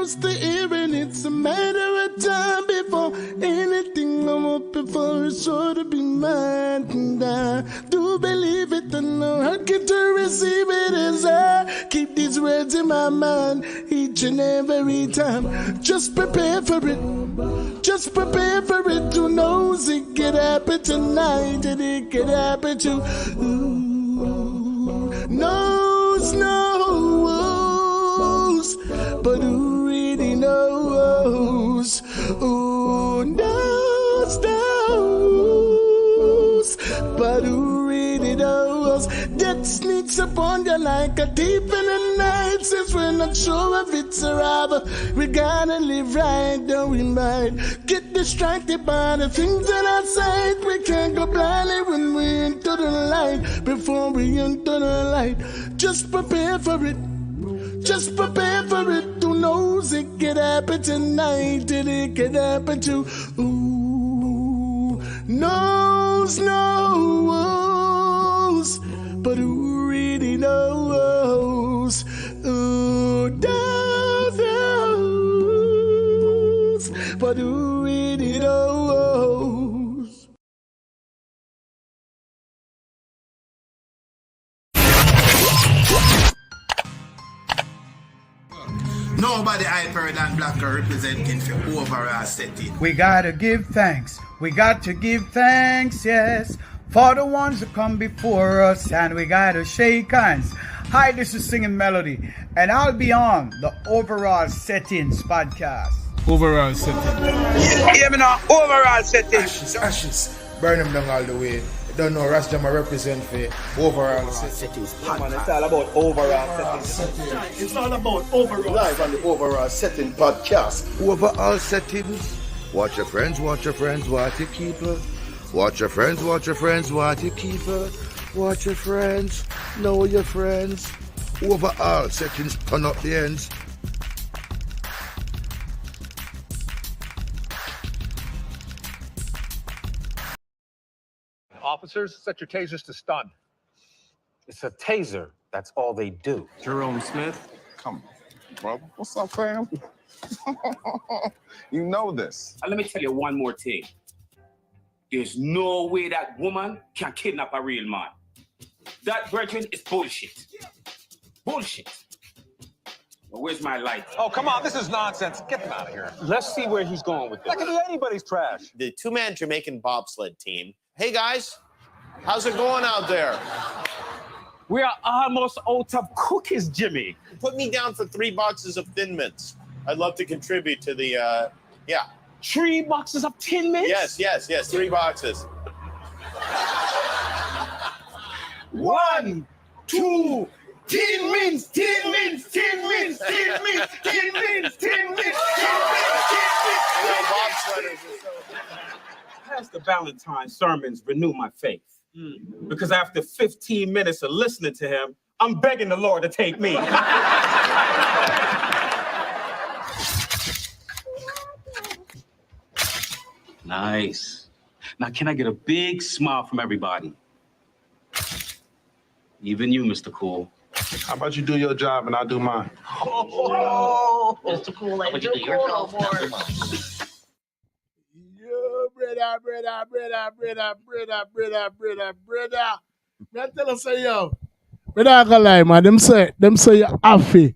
used to hearing it's a matter of time before anything I'm hoping for is sure to be mine. And I do believe it, and I get to receive it as I keep these words in my mind each and every time. Just prepare for it. Just prepare for it. Who knows it could happen tonight, and it could happen to knows, but who really knows? Who knows, but who really knows? Death sneaks upon you like a thief in the night. Since we're not sure if it's arrival, we gotta live right, though we might get distracted by the things that are outside. We can't go blindly when we enter the light. Before we enter the light, just prepare for it. Just prepare for it. Who knows it could happen tonight, and it could happen to knows, but who really knows? Who knows, but who really knows? Nobody hyper than Blacker representing for overall setting. We gotta give thanks. We got to give thanks, yes, for the ones that come before us, and we gotta shake hands. Hi, this is Singing Melody, and I'll be on the Overall Settings podcast. Overall Settings. Hear me now, Overall Settings. Ashes. Burn them down all the way. Don't know, Rastama represent for overall settings. Man, it's all about overall settings. It's all about overall. Live on the Overall Setting podcast. Overall settings. Watch your friends, watch your friends, watch your keeper. Watch your friends, watch your friends, watch your keeper. Watch your friends, know your friends. Overall settings, turn up the ends. Officers, set your tasers to stun. It's a taser. That's all they do. Jerome Smith. Come on, brother. What's up, fam? You know this. And let me tell you one more thing. There's no way that woman can kidnap a real man. That, brethren, is bullshit. Bullshit. Well, where's my light? Oh, come on, this is nonsense. Get them out of here. Let's see where he's going with this. That could be anybody's trash. The two-man Jamaican bobsled team. Hey, guys. How's it going out there? We are almost out of cookies, Jimmy. Put me down for 3 boxes of Thin Mints. I'd love to contribute to the, 3 boxes of Thin Mints? Yes. 3 boxes. 1, 2, Thin Mints, Thin Mints, Thin Mints, Thin Mints, Thin Mints, Thin Mints, Pastor Valentine's sermons renew my faith. Because after 15 minutes of listening to him, I'm begging the Lord to take me. Nice. Now, can I get a big smile from everybody? Even you, Mr. Cool. How about you do your job and I'll do mine? Oh, Mr. Cool, I do your job. Brother. Me tell us say yo. Brother, I gonna lie, man. Them say you happy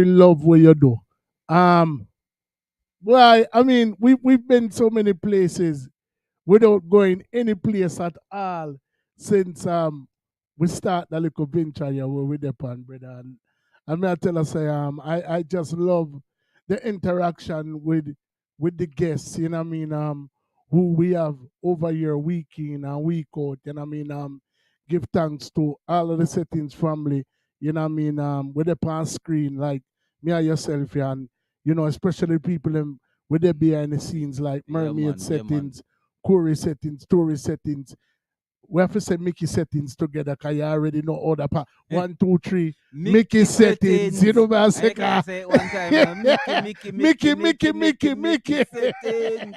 love what you do. Well, I mean, we've been so many places without going any place at all since we start the little venture here where we're upon, brother. And I tell us I just love the interaction with the guests, you know what I mean, who we have over here week in and week out, you know what I mean, give thanks to all of the Settings family, you know what I mean, with the on screen, like me and yourself, and, you know, especially people with the behind the scenes, like Mermaid Settings, Corey Settings, Tory Settings. We have to say Mickey Settings together, because you already know all the part. 1, 2, 3, Mickey Settings. You know what I'm saying? I can say it one time. Mickey Settings.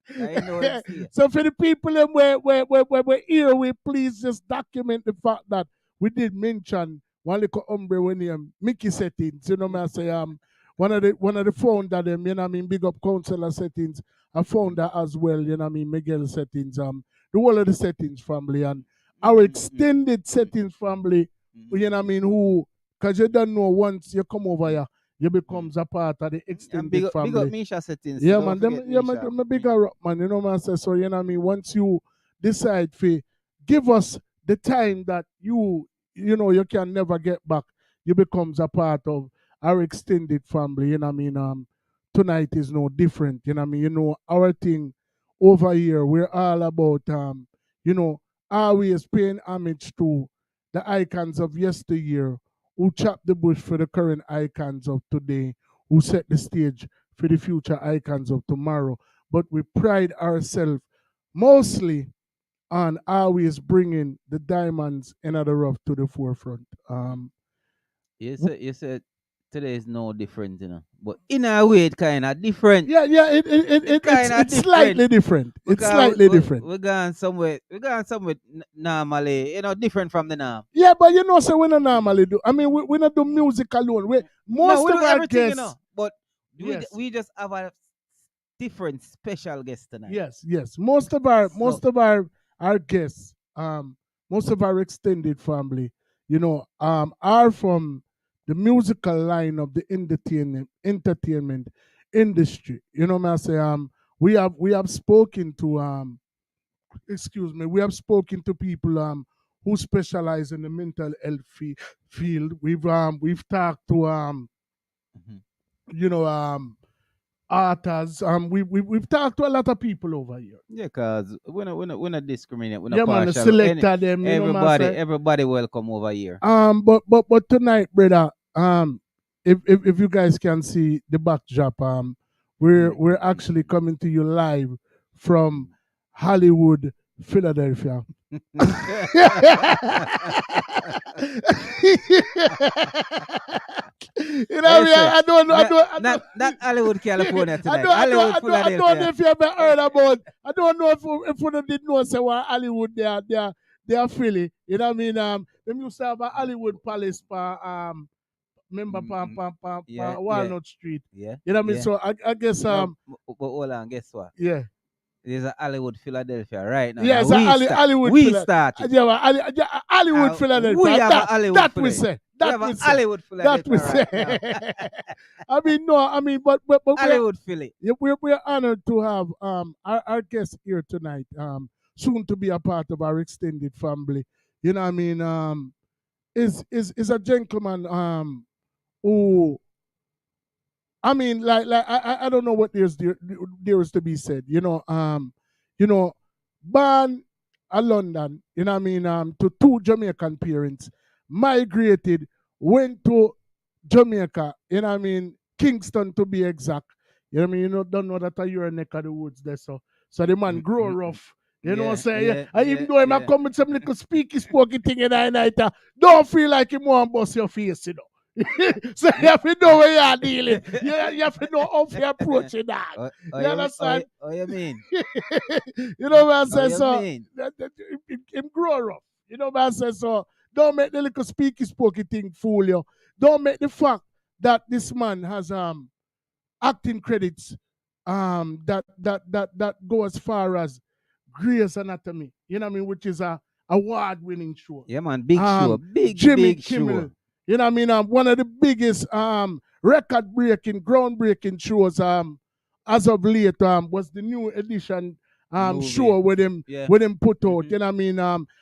I know it's So for the people we're here, we please just document the fact that we did mention one little hombre when Mickey Settings. You know what I'm saying? one of the founder them, you know what I mean, big up counselor settings, a founder as well, you know what I mean, Miguel settings, the whole of the settings family and our extended settings family, you know what I mean, who, because you don't know once you come over here, you becomes a part of the extended Big up family. Misha settings. Yeah, don't man. forget Misha. Me bigger up, man. You know what I'm saying? So, you know what I mean? Once you decide to give us the time that you can never get back, you becomes a part of our extended family. You know what I mean? Tonight is no different. You know what I mean? You know, our thing over here, we're all about, always paying homage to the icons of yesteryear who chopped the bush for the current icons of today, who set the stage for the future icons of tomorrow. But we pride ourselves mostly on always bringing the diamonds in the rough to the forefront. You said today is no different, you know. But in a way, it kind of different. Yeah, it's slightly different. It's slightly different. We're going somewhere. Normally, you know, different from the norm. Yeah, but you know, so we don't normally do. I mean, we don't do music alone. Most of our guests, you know, but yes. we just have a different special guest tonight. Yes. Most of our guests, most of our extended family, you know, are from the musical line of the entertainment industry. You know what I say? We have spoken to we have spoken to people who specialize in the mental health field. We've talked to authors. We've talked to a lot of people over here. Yeah, cause we're not discriminate. We're Yeah, not man, partial. selected them. You know what I say? Everybody welcome over here. But tonight, brother, if you guys can see the backdrop, we're actually coming to you live from Hollywood, Philadelphia. You know, I don't know. Not Hollywood, California tonight. I don't know if you ever heard about. I don't know if you did know say what Hollywood they are Philly. You know what I mean? Them used to have a Hollywood Palace remember Walnut Street. Yeah. You know what I mean? Yeah. So I guess but hold on, guess what? Yeah. There's a Hollywood, Philadelphia, right now. Yes, Hollywood. We started. Yeah, Hollywood, Philadelphia. We have a Hollywood. That we say. That we say. Hollywood, Philadelphia. That we say. Right I mean, no. I mean, but Hollywood, Philly. We're honored to have our guest here tonight. Soon to be a part of our extended family. You know what I mean? Is a gentleman who. I mean, like I don't know what there is to be said. You know, born in London, you know what I mean, to two Jamaican parents, migrated, went to Jamaica, you know what I mean, Kingston to be exact. You know what I mean? You don't know that you're a neck of the woods there, so the man grow rough. You know what I'm saying? Even though I come with some little spooky thing in the night, don't feel like you want to bust your face, you know. So you have to know where you're dealing. You have to know how to approach it. You understand? You mean? You know what I'm saying? So him grow rough. You know what I'm saying? So don't make the little spooky thing fool you. Don't make the fact that this man has acting credits that go as far as Grey's Anatomy. You know what I mean? Which is a award-winning show. Yeah, man, big show, Jimmy big Kimmel. show. You know what I mean? One of the biggest record-breaking, groundbreaking shows as of late was the new edition show with him put out. You know what I mean?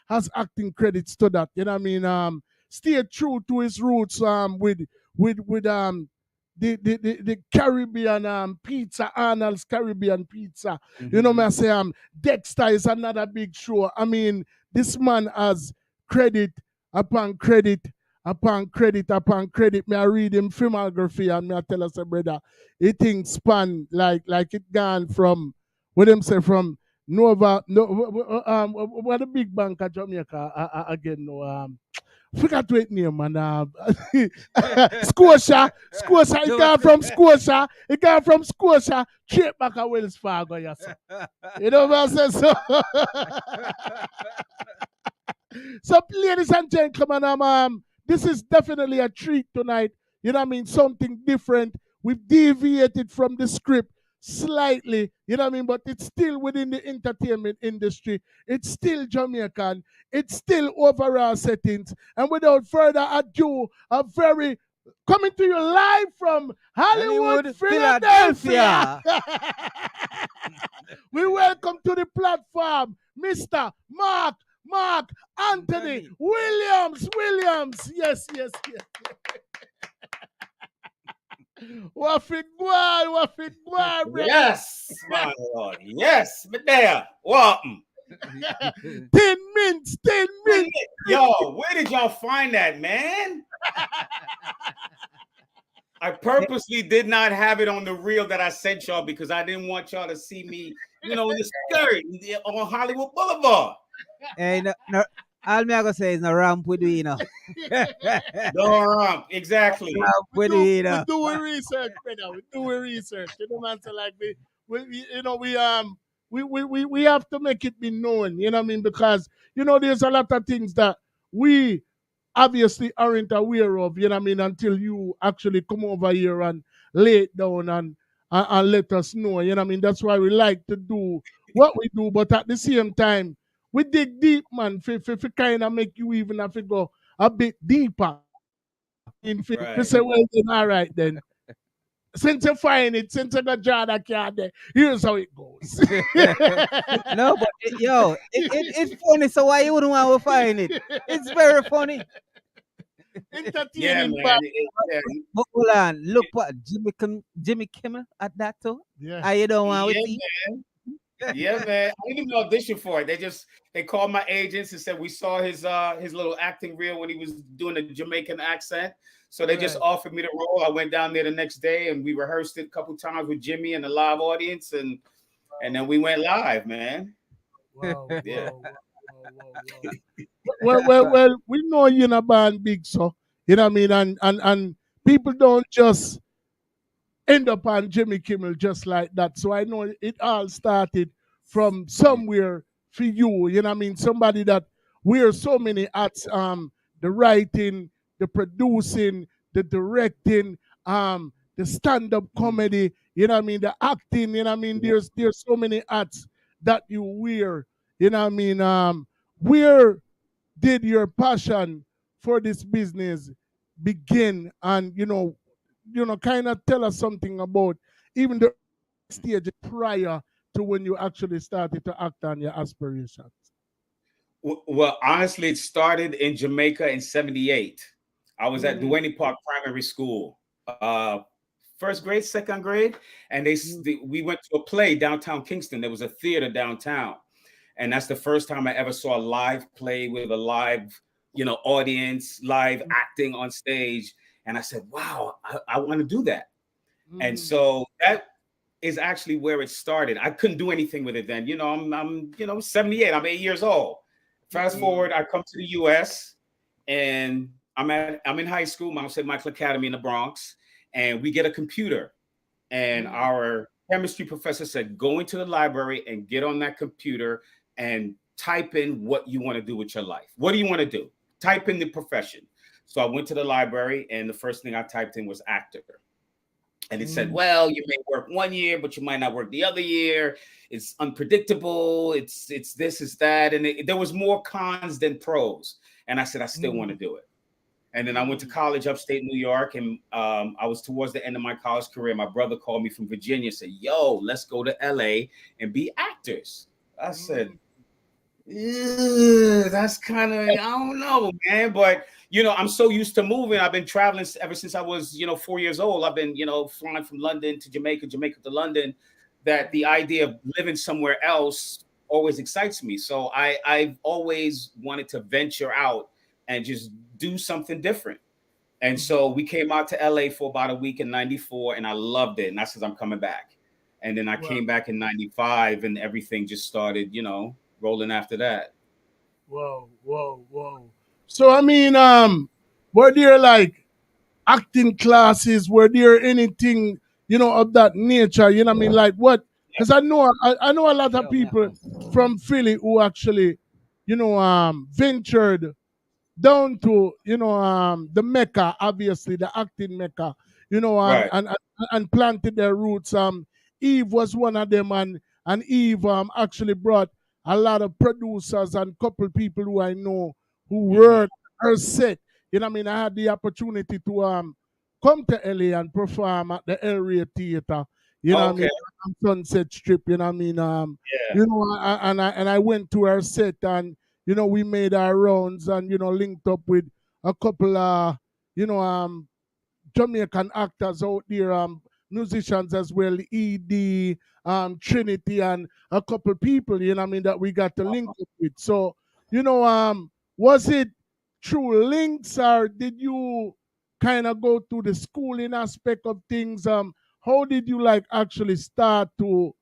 Has acting credits to that. You know what I mean? Stayed true to his roots with the Caribbean pizza, Arnold's Caribbean pizza. You know what I say? Dexter is another big show. I mean, this man has credit upon credit upon credit upon credit. Me I read him filmography and me I tell us, brother, it thing span like it gone from what them say from Nova what the big bank of Jamaica again no forgot what name man Scotia it got from Scotia straight back at Wells Fargo, yes. You know what I'm saying? So ladies and gentlemen, this is definitely a treat tonight. You know what I mean? Something different. we've deviated from the script slightly, you know what I mean? But it's still within the entertainment industry. It's still Jamaican. It's still overall settings. And without further ado, coming to you live from Hollywood, Philadelphia. We welcome to the platform Mr. Mark Anthony Williams. Yes. What it go, bro? Yes, my lord. Yes, but there. What? 10 minutes. Yo, where did y'all find that, man? I purposely did not have it on the reel that I sent y'all because I didn't want y'all to see me, in the skirt on Hollywood Boulevard. Hey, no, all me I gonna say is no ramp with you, No ramp, exactly. We do research, brother. We do research. You know, man, so like we have to make it be known. You know what I mean? Because there's a lot of things that we obviously aren't aware of. You know what I mean? Until you actually come over here and lay it down and let us know. You know what I mean? That's why we like to do what we do, but at the same time, we dig deep, man, for kind of make you even have to go a bit deeper. To say, well, then, all right, then. Since you find it, since you got jar that card there, here's how it goes. No, but it's funny, so why you wouldn't want to find it? It's very funny. Entertaining, but hold on, look what Jimmy Kimmel at that too. Yeah, you don't want to see. Yeah, man. I didn't even audition for it. They called my agents and said we saw his little acting reel when he was doing a Jamaican accent. So they just offered me the role. I went down there the next day and we rehearsed it a couple times with Jimmy and the live audience, and then we went live, man. Wow, yeah. Well, we know you're not band big, so you know what I mean, and people don't just end up on Jimmy Kimmel just like that. So I know it all started from somewhere for you. You know what I mean? Somebody that wears so many hats, the writing, the producing, the directing, the stand-up comedy, you know what I mean, the acting, you know what I mean? There's so many hats that you wear, you know what I mean? Where did your passion for this business begin? And kind of tell us something about even the stage prior to when you actually started to act on your aspirations. Well, honestly, it started in Jamaica in '78. I was at Duane Park Primary School, first grade, second grade, and we went to a play downtown Kingston. There was a theater downtown, and that's the first time I ever saw a live play with a live, audience, live acting on stage. And I said, wow, I want to do that. And so that is actually where it started. I couldn't do anything with it then. I'm 78. I'm 8 years old. Fast forward, I come to the U.S. and I'm in high school, Mount St. Michael Academy in the Bronx, and we get a computer. And our chemistry professor said, go into the library and get on that computer and type in what you want to do with your life. What do you want to do? Type in the profession. So I went to the library, and the first thing I typed in was actor. And it said, well, you may work 1 year, but you might not work the other year. It's unpredictable. It's this, it's that. And there was more cons than pros. And I said, I still want to do it. And then I went to college upstate New York, and I was towards the end of my college career. My brother called me from Virginia and said, yo, let's go to LA and be actors. I said, that's kind of, I don't know, man. But, I'm so used to moving. I've been traveling ever since I was, 4 years old. I've been, flying from London to Jamaica, Jamaica to London, that the idea of living somewhere else always excites me. So I've always wanted to venture out and just do something different. And so we came out to LA for about a week in '94, and I loved it. And I said, I'm coming back. And then I came back in '95, and everything just started, rolling after that. Whoa. So, I mean, were there like acting classes? Were there anything, of that nature? You know what I mean? Like what? Because I know a lot of people from Philly who actually, ventured down to, the Mecca, obviously, the acting Mecca, you know, Right. and planted their roots. Eve was one of them, and Eve actually brought a lot of producers and couple people who I know who were her set. You know what I mean? I had the opportunity to come to LA and perform at the El Rey Theater. You know what I mean? Okay. On Sunset Strip. You know what I mean? Yeah. You know, and I went to her set, and you know, we made our rounds, and you know, linked up with a couple you know, Jamaican actors out there, musicians as well, ED, Trinity, and a couple people, you know what I mean, that we got to link up with. So, you know, was it through links, or did you kind of go through the schooling aspect of things? How did you like actually start to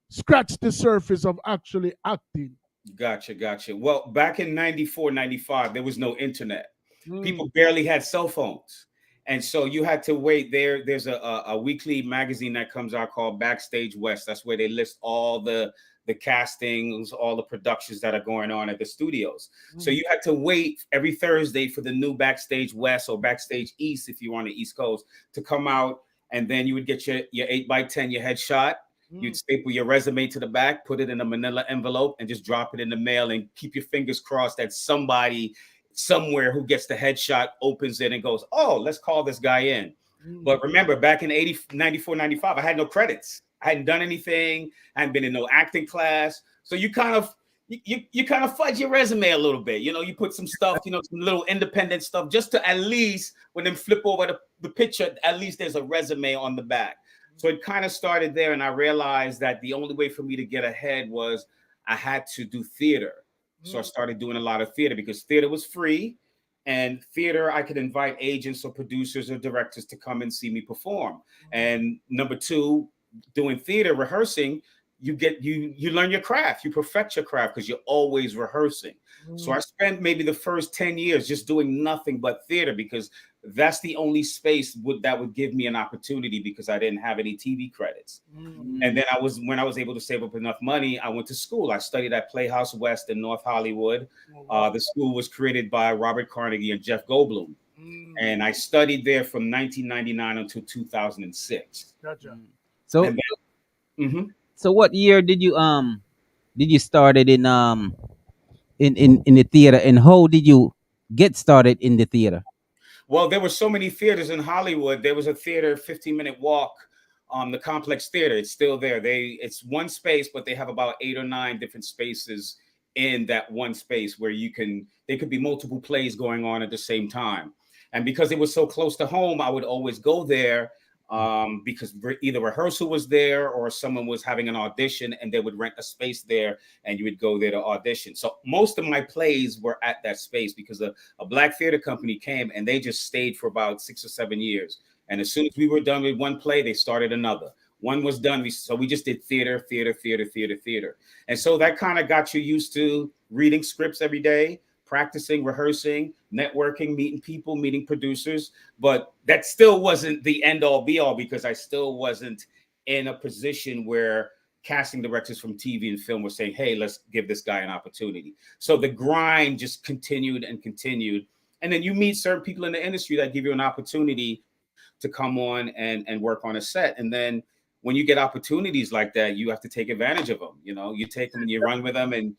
scratch the surface of actually acting? Gotcha. Well, back in 94, 95, there was no internet. People barely had cell phones. And so you had to wait there. There's a weekly magazine that comes out called Backstage West. That's where they list all the castings, all the productions that are going on at the studios. So you had to wait every Thursday for the new Backstage West or Backstage East, if you're on the East Coast, to come out. And then you would get your 8x10, your headshot. You'd staple your resume to the back, put it in a manila envelope, and just drop it in the mail, and keep your fingers crossed that somebody somewhere who gets the headshot opens it and goes, oh, let's call this guy in. But remember, back in 94, 95, I had no credits. I hadn't done anything. I hadn't been in no acting class. So you kind of fudge your resume a little bit. You know, you put some stuff, you know, some little independent stuff, just to at least when them flip over the picture, at least there's a resume on the back. So it kind of started there, and I realized that the only way for me to get ahead was I had to do theater. So I started doing a lot of theater because theater was free, and theater, I could invite agents or producers or directors to come and see me perform. And number two, doing theater, rehearsing, you learn your craft, you perfect your craft because you're always rehearsing. So I spent maybe the first 10 years just doing nothing but theater, because that's the only space that would give me an opportunity, because I didn't have any TV credits. And then when I was able to save up enough money, I went to school. I studied at Playhouse West in North Hollywood. The school was created by Robert Carnegie and Jeff Goldblum. And I studied there from 1999 until 2006. Gotcha. So, so what year did you started in the theater, and how did you get started in the theater? Well, there were so many theaters in Hollywood. There was a theater 15-minute walk, the Complex Theater. It's still there. It's one space, but they have about 8 or 9 different spaces in that one space where there could be multiple plays going on at the same time. And because it was so close to home, I would always go there because either rehearsal was there or someone was having an audition, and they would rent a space there, and you would go there to audition. So most of my plays were at that space because a black theater company came, and they just stayed for about 6 or 7 years. And as soon as we were done with one play, they started another. One was done, so we just did theater. And so that kind of got you used to reading scripts every day, practicing, rehearsing, networking, meeting people, meeting producers. But that still wasn't the end all be all, because I still wasn't in a position where casting directors from TV and film were saying, hey, let's give this guy an opportunity. So the grind just continued and continued. And then you meet certain people in the industry that give you an opportunity to come on and work on a set. And then when you get opportunities like that, you have to take advantage of them. You know, you take them and you run with them, and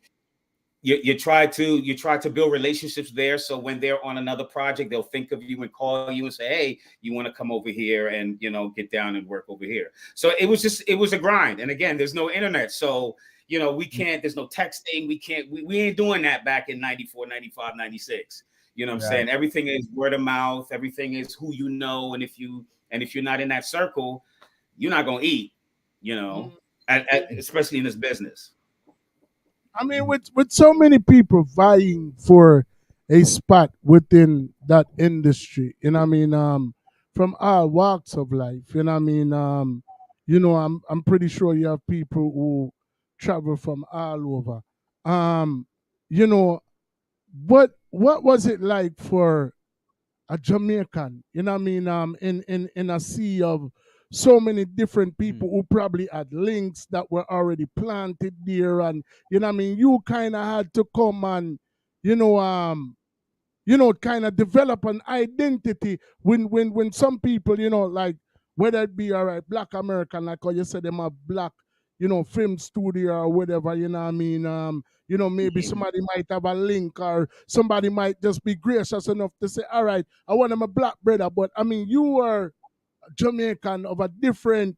you try to build relationships there. So when they're on another project, they'll think of you and call you and say, hey, you want to come over here and, you know, get down and work over here. So it was a grind. And again, there's no internet. So, you know, there's no texting. We ain't doing that back in 94, 95, 96. You know what I'm saying? Everything is word of mouth. Everything is who you know. And if you're not in that circle, you're not going to eat, you know, especially in this business. I mean, with so many people vying for a spot within that industry, you know what I mean, from all walks of life, you know what I mean, you know, I'm pretty sure you have people who travel from all over. You know, what was it like for a Jamaican, you know what I mean, in a sea of so many different people who probably had links that were already planted there, and you know what I mean, you kind of had to come and you know kind of develop an identity when some people, you know, like whether it be all right, black American, like how you said them a black, film studio or whatever, you know what I mean? Maybe somebody might have a link or somebody might just be gracious enough to say, all right, I want them a black brother, but I mean, you were Jamaican of a different,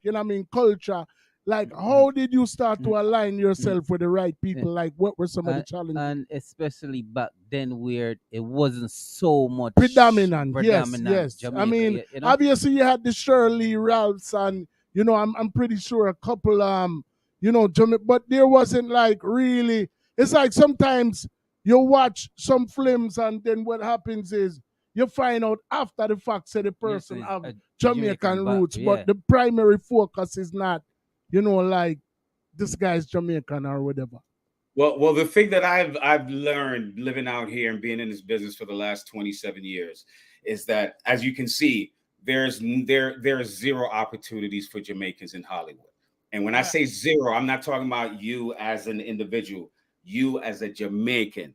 culture. Like, how did you start to align yourself with the right people? Like, what were some of the challenges? And especially back then, where it wasn't so much predominant. Yes. Jamaica, I mean, obviously you had the Shirley Ralphs, and I'm pretty sure a couple, but there wasn't like really. It's like sometimes you watch some films, and then what happens is you find out after the fact that the person have Jamaican roots, but the primary focus is not, like this guy's Jamaican or whatever. Well, the thing that I've learned living out here and being in this business for the last 27 years is that, as you can see, there are zero opportunities for Jamaicans in Hollywood. And when I say zero, I'm not talking about you as an individual, you as a Jamaican.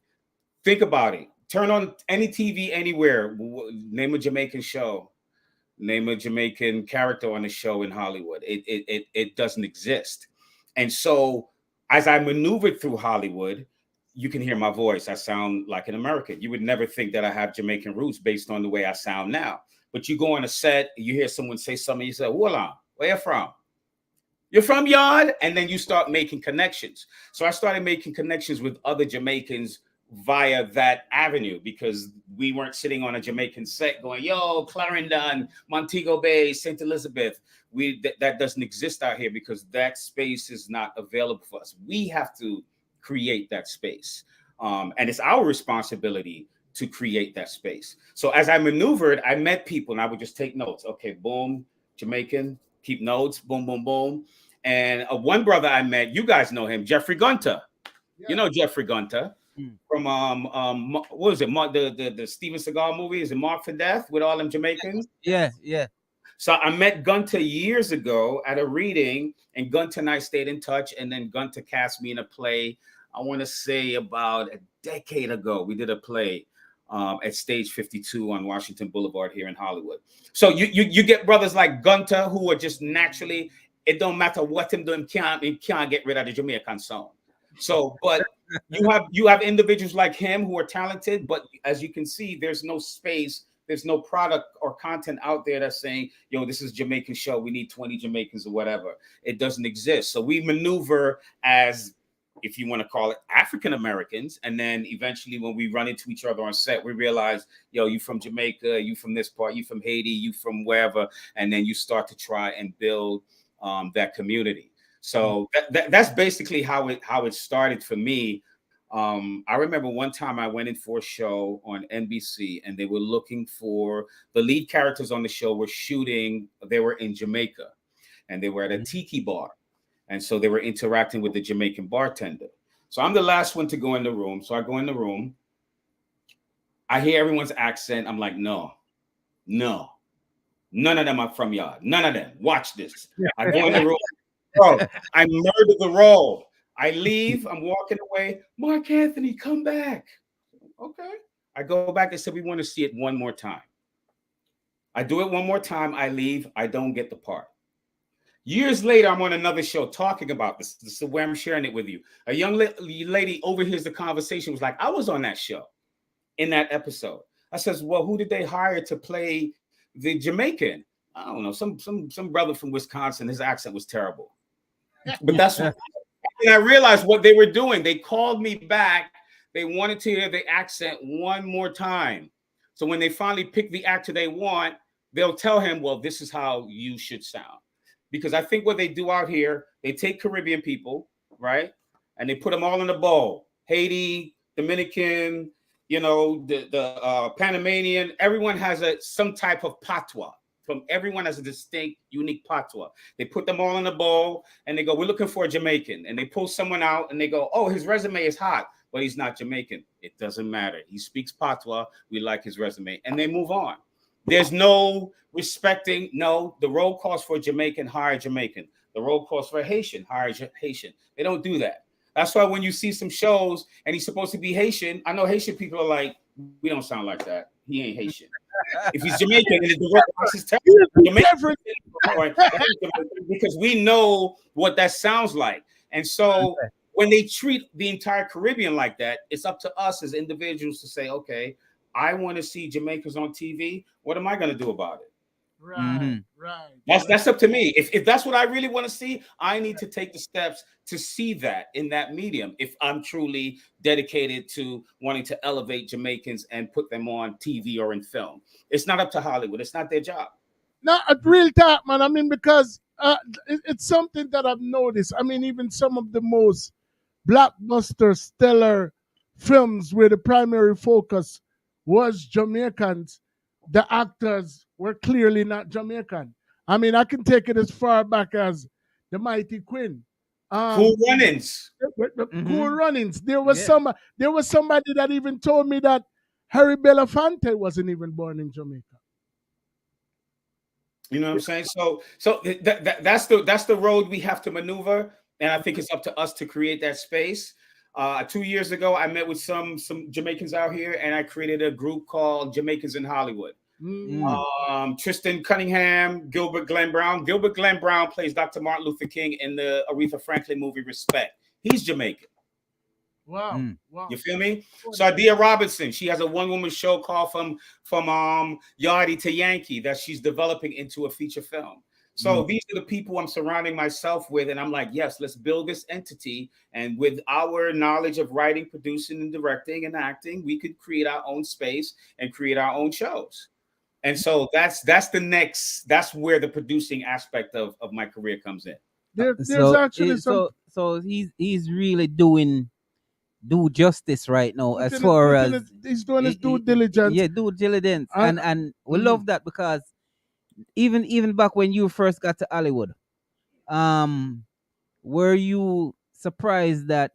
Think about it. Turn on any TV anywhere, name a Jamaican show, name a Jamaican character on a show in Hollywood. It doesn't exist. And so as I maneuvered through Hollywood, you can hear my voice. I sound like an American. You would never think that I have Jamaican roots based on the way I sound now. But you go on a set, you hear someone say something, you say, "Voila, where you from?" "You're from Yard?" And then you start making connections. So I started making connections with other Jamaicans via that avenue, because we weren't sitting on a Jamaican set going, "Yo, Clarendon, Montego Bay, St. Elizabeth." That doesn't exist out here, because that space is not available for us. We have to create that space. And it's our responsibility to create that space. So as I maneuvered, I met people and I would just take notes. Okay, boom, Jamaican, keep notes, boom, boom, boom. And one brother I met, you guys know him, Jeffrey Gunter. Yeah. You know Jeffrey Gunter from what was it? The Steven Seagal movie? Is it Mark for Death with all them Jamaicans? Yeah. So I met Gunter years ago at a reading, and Gunter and I stayed in touch. And then Gunter cast me in a play. I want to say about a decade ago, we did a play at Stage 52 on Washington Boulevard here in Hollywood. So you get brothers like Gunter who are just naturally, it don't matter what him doing, can't get rid of the Jamaican sound. So, but you have individuals like him who are talented, but as you can see, there's no space, there's no product or content out there that's saying, "Yo, this is Jamaican show, we need 20 Jamaicans," or whatever. It doesn't exist. So we maneuver as, if you want to call it, African Americans. And then eventually when we run into each other on set, we realize, yo, you from Jamaica, you from this part, you from Haiti, you from wherever. And then you start to try and build that community. So that's basically how it started for me. I remember one time I went in for a show on NBC, and they were looking for the lead characters on the show were shooting. They were in Jamaica, and they were at a tiki bar. And so they were interacting with the Jamaican bartender. So I'm the last one to go in the room. So I go in the room. I hear everyone's accent. I'm like, no. None of them are from Yard. None of them. Watch this. I go in the room. Bro, I murder the role. I leave. I'm walking away. "Mark Anthony, come back." Okay. I go back and say, "We want to see it one more time." I do it one more time. I leave. I don't get the part. Years later, I'm on another show talking about this. This is where I'm sharing it with you. A young lady overhears the conversation, was like, "I was on that show in that episode." I says, "Well, who did they hire to play the Jamaican?" "I don't know, some brother from Wisconsin. His accent was terrible." But that's what, and I realized what they were doing. They called me back. They wanted to hear the accent one more time. So when they finally pick the actor they want, they'll tell him, "Well, this is how you should sound." Because I think what they do out here, they take Caribbean people, right? And they put them all in a bowl. Haiti, Dominican, the Panamanian, everyone has some type of patois. Everyone has a distinct, unique patois. They put them all in a bowl and they go, "We're looking for a Jamaican." And they pull someone out and they go, "Oh, his resume is hot, but he's not Jamaican." It doesn't matter. He speaks patois. We like his resume. And they move on. There's no respecting. No, the roll calls for Jamaican, hire Jamaican. The roll calls for Haitian, hire Haitian. They don't do that. That's why when you see some shows and he's supposed to be Haitian, I know Haitian people are like, "We don't sound like that. he ain't Haitian. If he's Jamaican, and the direct box is Jamaican, because we know what that sounds like. And so when they treat the entire Caribbean like that, it's up to us as individuals to say, okay, I want to see Jamaicans on TV. What am I going to do about it? Right, right. That's up to me. If that's what I really want to see, I need to take the steps to see that in that medium. If I'm truly dedicated to wanting to elevate Jamaicans and put them on TV or in film, it's not up to Hollywood. It's not their job. No, real talk, man. I mean, because it's something that I've noticed. I mean, even some of the most blockbuster, stellar films where the primary focus was Jamaicans, the actors were clearly not Jamaican. I mean, I can take it as far back as The Mighty Quinn. Cool Runnings. Cool Runnings. There was somebody that even told me that Harry Belafonte wasn't even born in Jamaica. You know what I'm saying? So that's the road we have to maneuver, and I think it's up to us to create that space. 2 years ago, I met with some Jamaicans out here, and I created a group called Jamaicans in Hollywood. Tristan Cunningham, Gilbert Glenn Brown. Gilbert Glenn Brown plays Dr. Martin Luther King in the Aretha Franklin movie Respect. He's Jamaican. Wow. Wow. You feel me? Sardia Robinson, she has a one-woman show called From Yardie to Yankee that she's developing into a feature film. So these are the people I'm surrounding myself with, and I'm like, yes, let's build this entity. And with our knowledge of writing, producing, and directing and acting, we could create our own space and create our own shows. And so that's where the producing aspect of my career comes in. There's actually some. So he's really do justice right now as far as he's doing his due diligence. Yeah, due diligence, and we love that, because even back when you first got to Hollywood, were you surprised that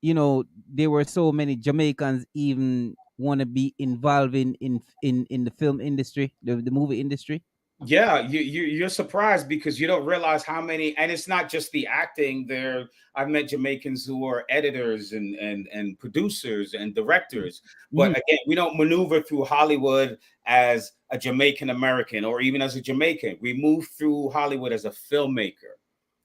there were so many Jamaicans even want to be involved in the film industry, the movie industry? Yeah, you're surprised because you don't realize how many, and it's not just the acting. I've met Jamaicans who are editors and producers and directors, but again, we don't maneuver through Hollywood as a Jamaican American or even as a Jamaican. We move through Hollywood as a filmmaker,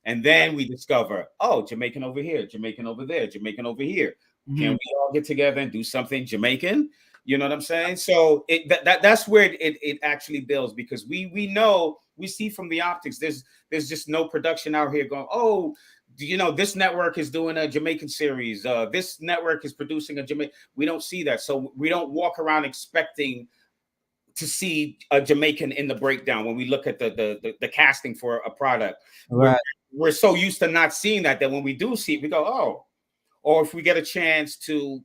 and then we discover, oh, Jamaican over here, Jamaican over there, Jamaican over here. Can we all get together and do something Jamaican? You know what I'm saying? So that's where it actually builds, because we know, we see from the optics, there's just no production out here going, oh, this network is doing a Jamaican series. This network is producing a Jamaican. We don't see that. So we don't walk around expecting to see a Jamaican in the breakdown when we look at the casting for a product. Right. We're so used to not seeing that when we do see it, we go, oh. Or if we get a chance to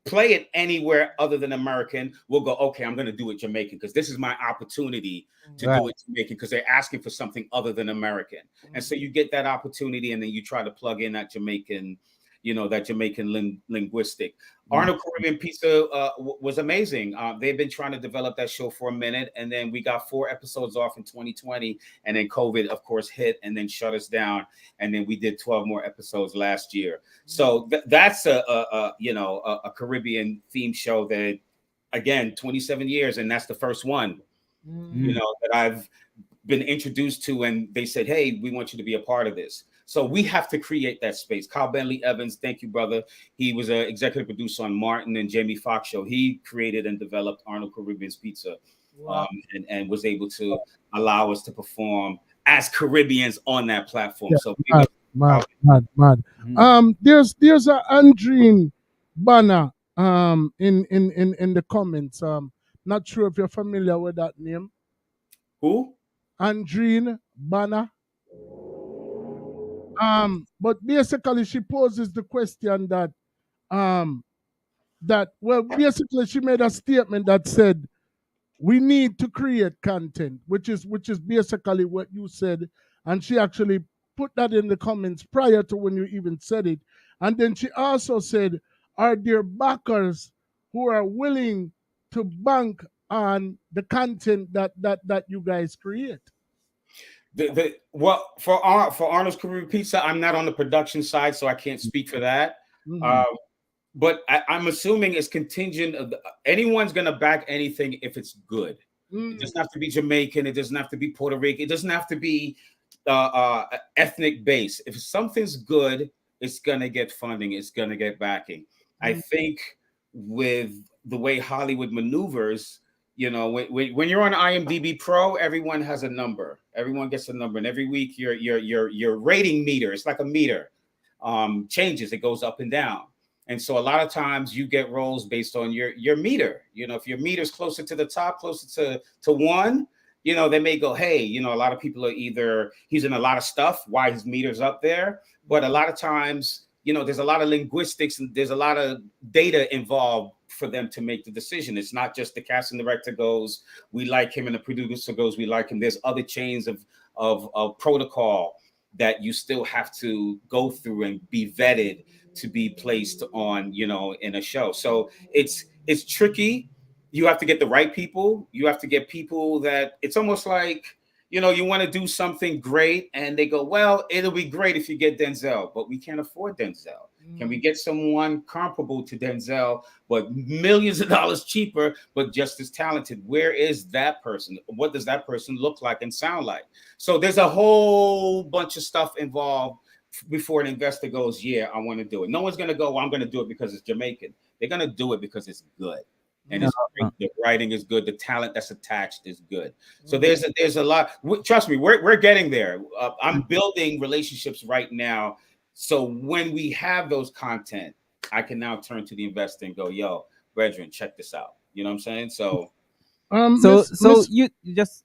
play it anywhere other than American, we'll go, okay, I'm going to do it Jamaican because this is my opportunity to do it Jamaican, because they're asking for something other than American. And so you get that opportunity, and then you try to plug in that Jamaican, that Jamaican linguistic. Arnold Caribbean Pizza was amazing. They've been trying to develop that show for a minute, and then we got 4 episodes off in 2020, and then COVID, of course, hit and then shut us down, and then we did 12 more episodes last year. So that's a Caribbean themed show that, again, 27 years, and that's the first one, that I've been introduced to, and they said, hey, we want you to be a part of this. So we have to create that space. Kyle Bentley Evans, thank you, brother. He was an executive producer on Martin and Jamie Foxx show. He created and developed Arnold Caribbean's Pizza, and was able to allow us to perform as Caribbeans on that platform. Yeah, So mad. There's a Andreen Banner in the comments. Not sure if you're familiar with that name. Who? Andreen Banner. But basically she poses the question that basically she made a statement that said we need to create content, which is basically what you said, and she actually put that in the comments prior to when you even said it. And then she also said, are there backers who are willing to bank on the content that you guys create? For Arnold's Caribbean Pizza, I'm not on the production side, so I can't speak for that. but I'm assuming it's contingent of anyone's going to back anything if it's good. It doesn't have to be Jamaican. It doesn't have to be Puerto Rican. It doesn't have to be ethnic base. If something's good, it's going to get funding. It's going to get backing. I think with the way Hollywood maneuvers, you know, when you're on IMDb Pro, everyone has a number. Everyone gets a number, and every week your rating meter, it's like a meter, changes. It goes up and down. And so a lot of times you get roles based on your meter. You know, if your meter's closer to the top, closer to 1, you know, they may go, hey, you know, a lot of people are either he's in a lot of stuff, why his meter's up there. But a lot of times, you know, there's a lot of linguistics and there's a lot of data involved for them to make the decision. It's not just the casting director goes, we like him, and the producer goes, we like him. There's other chains of protocol that you still have to go through and be vetted to be placed on, you know, in a show. So it's tricky. You have to get the right people. You have to get people that it's almost like, you know, you want to do something great and they go, well, it'll be great if you get Denzel, but we can't afford Denzel. Can we get someone comparable to Denzel, but millions of dollars cheaper, but just as talented? Where is that person? What does that person look like and sound like? So there's a whole bunch of stuff involved before an investor goes, yeah, I want to do it. No one's going to go, well, I'm going to do it because it's Jamaican. They're going to do it because it's good. And it's great. The writing is good. The talent that's attached is good. So there's a lot. Trust me, we're getting there. I'm building relationships right now. So when we have those content, I can now turn to the investor and go, yo, brethren, check this out. You know what I'm saying? So, you just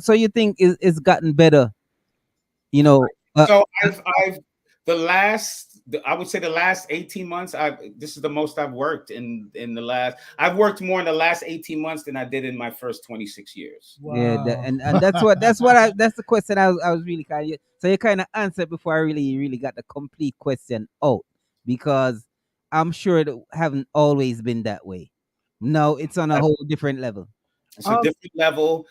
so you think it's gotten better, you know? So I would say the last 18 months, this is the most I've worked in the last. I've worked more in the last 18 months than I did in my first 26 years. Wow. Yeah, and that's the question I was really kind of. So you kind of answered before I really got the complete question out, because I'm sure it haven't always been that way. No, it's on a whole different level. It's a different level.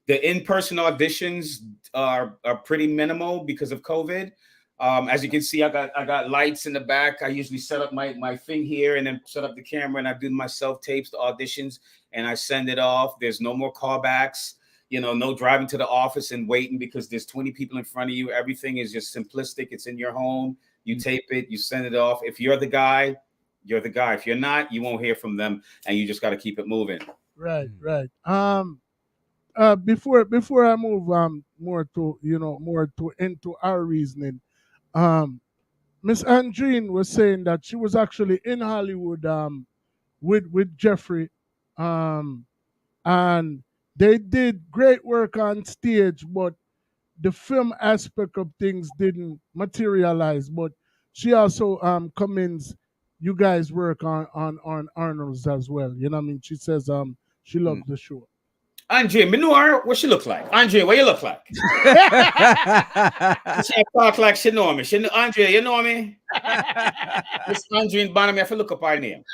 The in-person auditions are pretty minimal because of COVID. As you can see, I got lights in the back. I usually set up my thing here and then set up the camera, and I do my self-tapes, the auditions, and I send it off. There's no more callbacks, you know, no driving to the office and waiting because there's 20 people in front of you. Everything is just simplistic. It's in your home. You tape it, you send it off. If you're the guy, you're the guy. If you're not, you won't hear from them, and you just got to keep it moving. Right. Before I move more into our reasoning, Miss Andreen was saying that she was actually in Hollywood with Jeffrey, and they did great work on stage, but the film aspect of things didn't materialize. But she also commends you guys work on Arnold's as well. You know what I mean? She says she loves the show. Andre, me know her. What she look like? Andre, what you look like? She talk like she know me. Andre, you know me? Miss Andre in Bonham, I have to look up her name.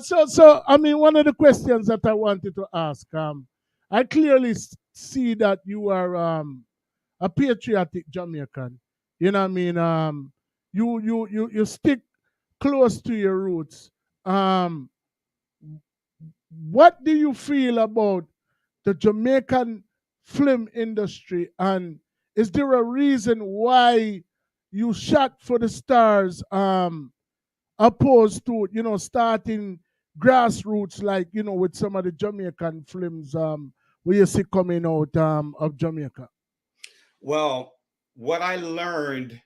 So I mean, one of the questions that I wanted to ask, I clearly see that you are a patriotic Jamaican. You know what I mean? You stick close to your roots. What do you feel about the Jamaican film industry, and is there a reason why you shot for the stars opposed to, you know, starting grassroots like, you know, with some of the Jamaican films where you see coming out of Jamaica? Well, what I learned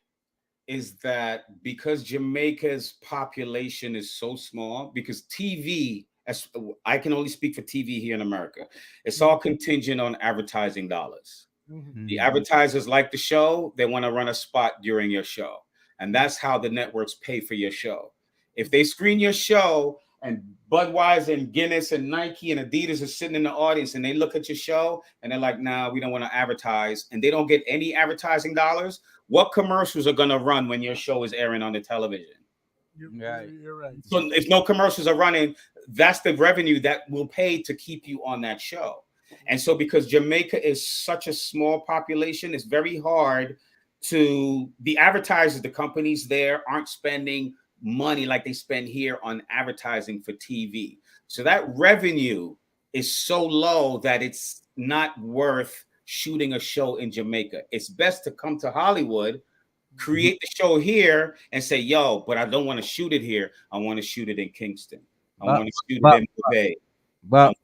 is that because Jamaica's population is so small, because TV, as I can only speak for TV here in America, it's all contingent on advertising dollars. Mm-hmm. The advertisers like the show, they want to run a spot during your show. And that's how the networks pay for your show. If they screen your show and Budweiser and Guinness and Nike and Adidas are sitting in the audience and they look at your show and they're like, nah, we don't want to advertise, and they don't get any advertising dollars, what commercials are going to run when your show is airing on the television? You're right. So if no commercials are running, that's the revenue that will pay to keep you on that show. And so because Jamaica is such a small population, it's very hard to the advertisers, the companies there aren't spending money like they spend here on advertising for TV. So that revenue is so low that it's not worth shooting a show in Jamaica. It's best to come to Hollywood, create the show here, and say, yo, but I don't want to shoot it here. I want to shoot it in Kingston. I want to shoot it in Bay. But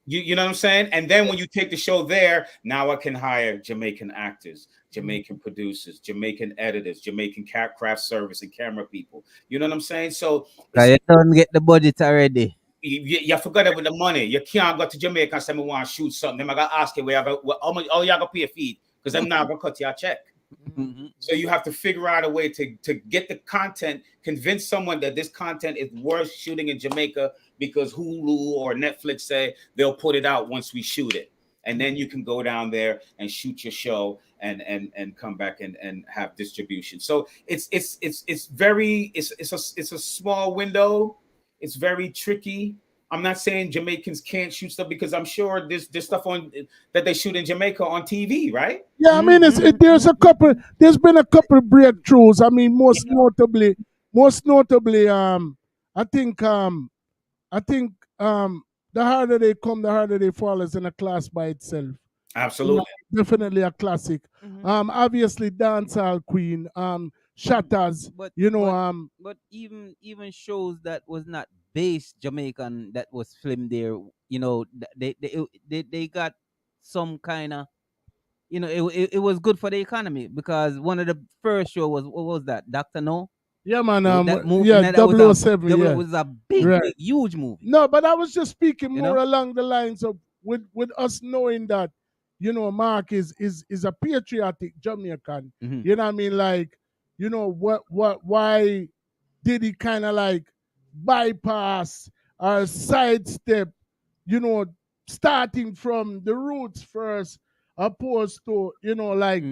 You know what I'm saying? And then when you take the show there, now I can hire Jamaican actors, Jamaican producers, Jamaican editors, Jamaican craft service and camera people. You know what I'm saying? So you don't get the budget already. You forgot it with the money. You can't go to Jamaica and say, I want to shoot something. Then I got to ask you, how much, y'all got to pay a fee? Because I'm not going to cut you a check. So you have to figure out a way to get the content, convince someone that this content is worth shooting in Jamaica because Hulu or Netflix say they'll put it out once we shoot it. And then you can go down there and shoot your show and come back and have distribution. So it's a small window. It's very tricky. I'm not saying Jamaicans can't shoot stuff because I'm sure there's stuff on that they shoot in Jamaica on TV, right? Yeah, I mean, there's been a couple breakthroughs. I mean, most notably, I think The Harder They Come, The Harder They Fall is in a class by itself. Absolutely. Definitely a classic. Obviously Dancehall Queen, Shatters, but even shows that was not based Jamaican that was filmed there, they got some kind of, it was good for the economy because one of the first show was, what was that, Dr. No? Yeah, man. That movie, yeah, 007. It was a big, huge movie. No, but I was just speaking more along the lines of with us knowing that, Mark is a patriotic Jamaican. You know what I mean? Like, why did he kind of like bypass or sidestep, starting from the roots first, opposed to,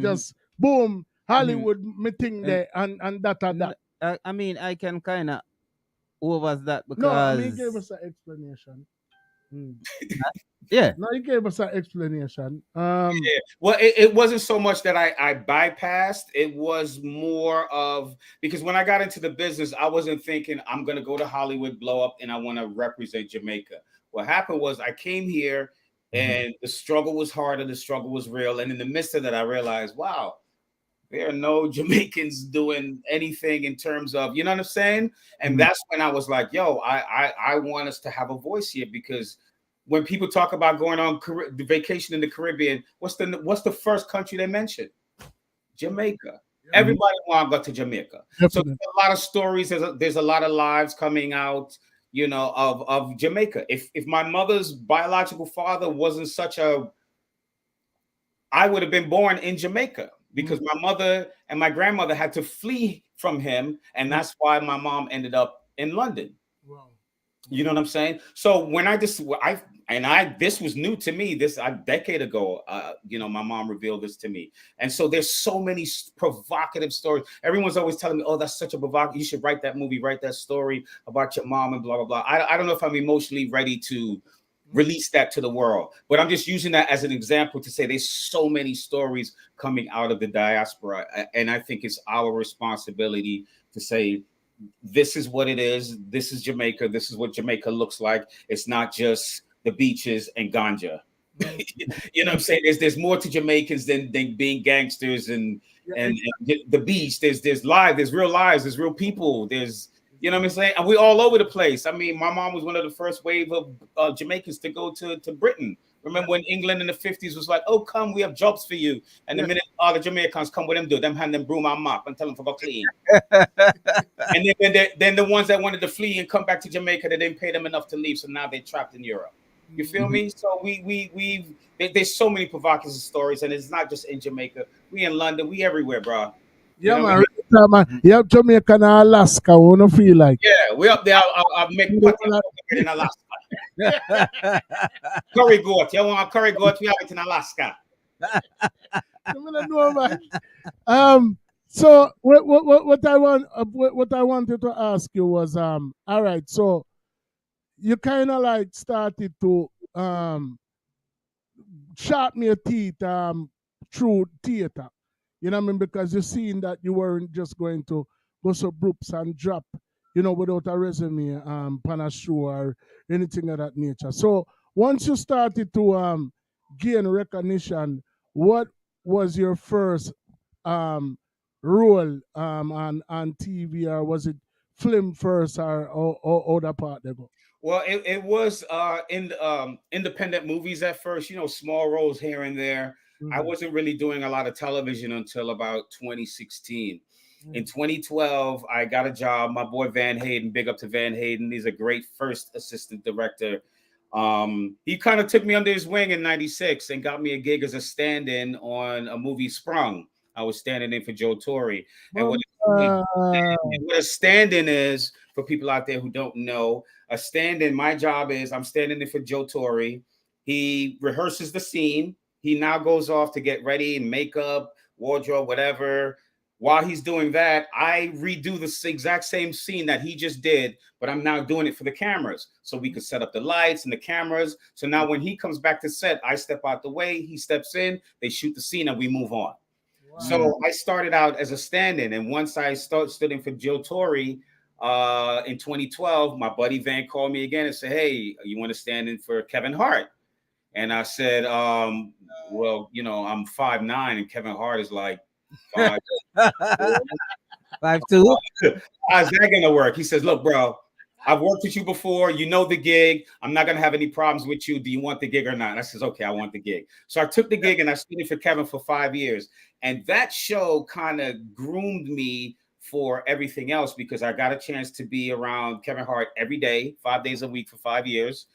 just boom, Hollywood meeting there and that. I mean, I can kind of over that because... No, I mean, he gave us an explanation. Yeah. No, he gave us an explanation. Yeah. Well, it wasn't so much that I bypassed. It was more of, because when I got into the business, I wasn't thinking I'm going to go to Hollywood, blow up, and I want to represent Jamaica. What happened was I came here and the struggle was harder. The struggle was real. And in the midst of that, I realized, wow, there are no Jamaicans doing anything in terms of, you know what I'm saying? And that's when I was like, yo, I want us to have a voice here, because when people talk about going on the vacation in the Caribbean, what's the first country they mention? Jamaica. Everybody want to go to Jamaica. Definitely. So there's a lot of stories. There's a lot of lives coming out, of Jamaica. If my mother's biological father wasn't I would have been born in Jamaica, because my mother and my grandmother had to flee from him, and that's why my mom ended up in London. Wow. You know what I'm saying? So when this was new to me. This a decade ago, my mom revealed this to me, and so there's so many provocative stories. Everyone's always telling me, "Oh, that's such a provocative. You should write that movie, write that story about your mom and blah blah blah." I don't know if I'm emotionally ready to release that to the world, but I'm just using that as an example to say there's so many stories coming out of the diaspora, and I think it's our responsibility to say, this is what it is. This is Jamaica. This is what Jamaica looks like. It's not just the beaches and ganja. You know what I'm saying? There's more to Jamaicans than being gangsters and the beach. There's lives. There's real lives. There's real people. There's, you know what I'm saying? And we're all over the place. I mean, my mom was one of the first wave of Jamaicans to go to Britain. Remember when England in the 50s was like, oh, come, we have jobs for you. And the minute all the Jamaicans come, with them do, them hand them broom and mop and tell them to go clean. And then the ones that wanted to flee and come back to Jamaica, they didn't pay them enough to leave. So now they're trapped in Europe. You feel me? So there's so many provocative stories, and it's not just in Jamaica. We in London, we everywhere, bro. Yeah, man. You have Jamaica and Alaska. We don't feel like. Yeah, we up there. I'll make in Alaska. Curry goat. You want a curry goat? We have it in Alaska. So what I wanted to ask you was, all right. So you kind of like started to sharpen your teeth through theater. You know what I mean? Because you're seeing that you weren't just going to go so broops and drop, without a resume, pan a show or anything of that nature. So once you started to gain recognition, what was your first role on TV, or was it film first, or other part they go? Well, it was in independent movies at first, small roles here and there. I wasn't really doing a lot of television until about 2016. In 2012, I got a job. My boy Van Hayden, big up to Van Hayden. He's a great first assistant director. He kind of took me under his wing in 96 and got me a gig as a stand-in on a movie, Sprung. I was standing in for Joe Torre. And what a stand-in is, for people out there who don't know, a stand-in, my job is I'm standing in for Joe Torre. He rehearses the scene. He now goes off to get ready, makeup, wardrobe, whatever. While he's doing that, I redo the exact same scene that he just did, but I'm now doing it for the cameras. So we could set up the lights and the cameras. So now when he comes back to set, I step out the way, he steps in, they shoot the scene, and we move on. Wow. So I started out as a stand-in. And once I stood in for Joe Torre in 2012, my buddy Van called me again and said, hey, you want to stand in for Kevin Hart? And I said, well, I'm 5'9", and Kevin Hart is like 5'2". How's that gonna work? He says, look, bro, I've worked with you before. You know the gig. I'm not gonna have any problems with you. Do you want the gig or not? And I says, okay, I want the gig. So I took the gig and I stood in for Kevin for 5 years. And that show kind of groomed me for everything else, because I got a chance to be around Kevin Hart every day, 5 days a week for 5 years.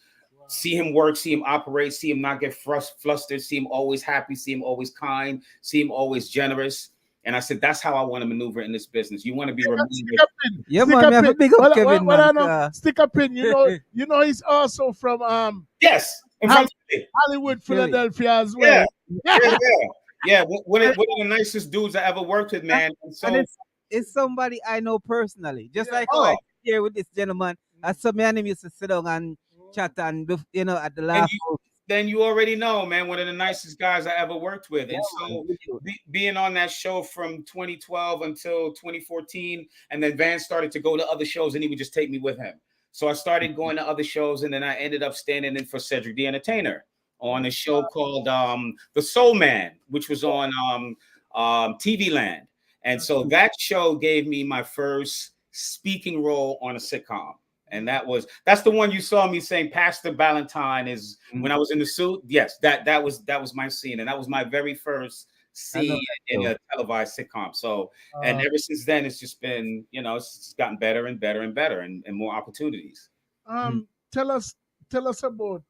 See him work, see him operate, see him not get flustered, see him always happy, see him always kind, see him always generous. And I said, that's how I want to maneuver in this business. You want to be remembered. Yeah, man, I have a big up Kevin, man. Stick a pin. You know, he's also from yes, Hollywood, Philadelphia as well. Yeah. One of the nicest dudes I ever worked with, man. And it's somebody I know personally. Just like how I here with this gentleman. I saw me and him used to sit down and chat and at the last. Then you already know, man, one of the nicest guys I ever worked with. And so being on that show from 2012 until 2014, and then Van started to go to other shows and he would just take me with him. So I started going to other shows, and then I ended up standing in for Cedric the Entertainer on a show called The Soul Man, which was on TV Land. And so that show gave me my first speaking role on a sitcom. And that's the one you saw me saying Pastor Valentine is when I was in the suit. Yes, that was my scene. And that was my very first scene in a televised sitcom. So, and ever since then, it's just been, it's gotten better and better and better and more opportunities. Tell us about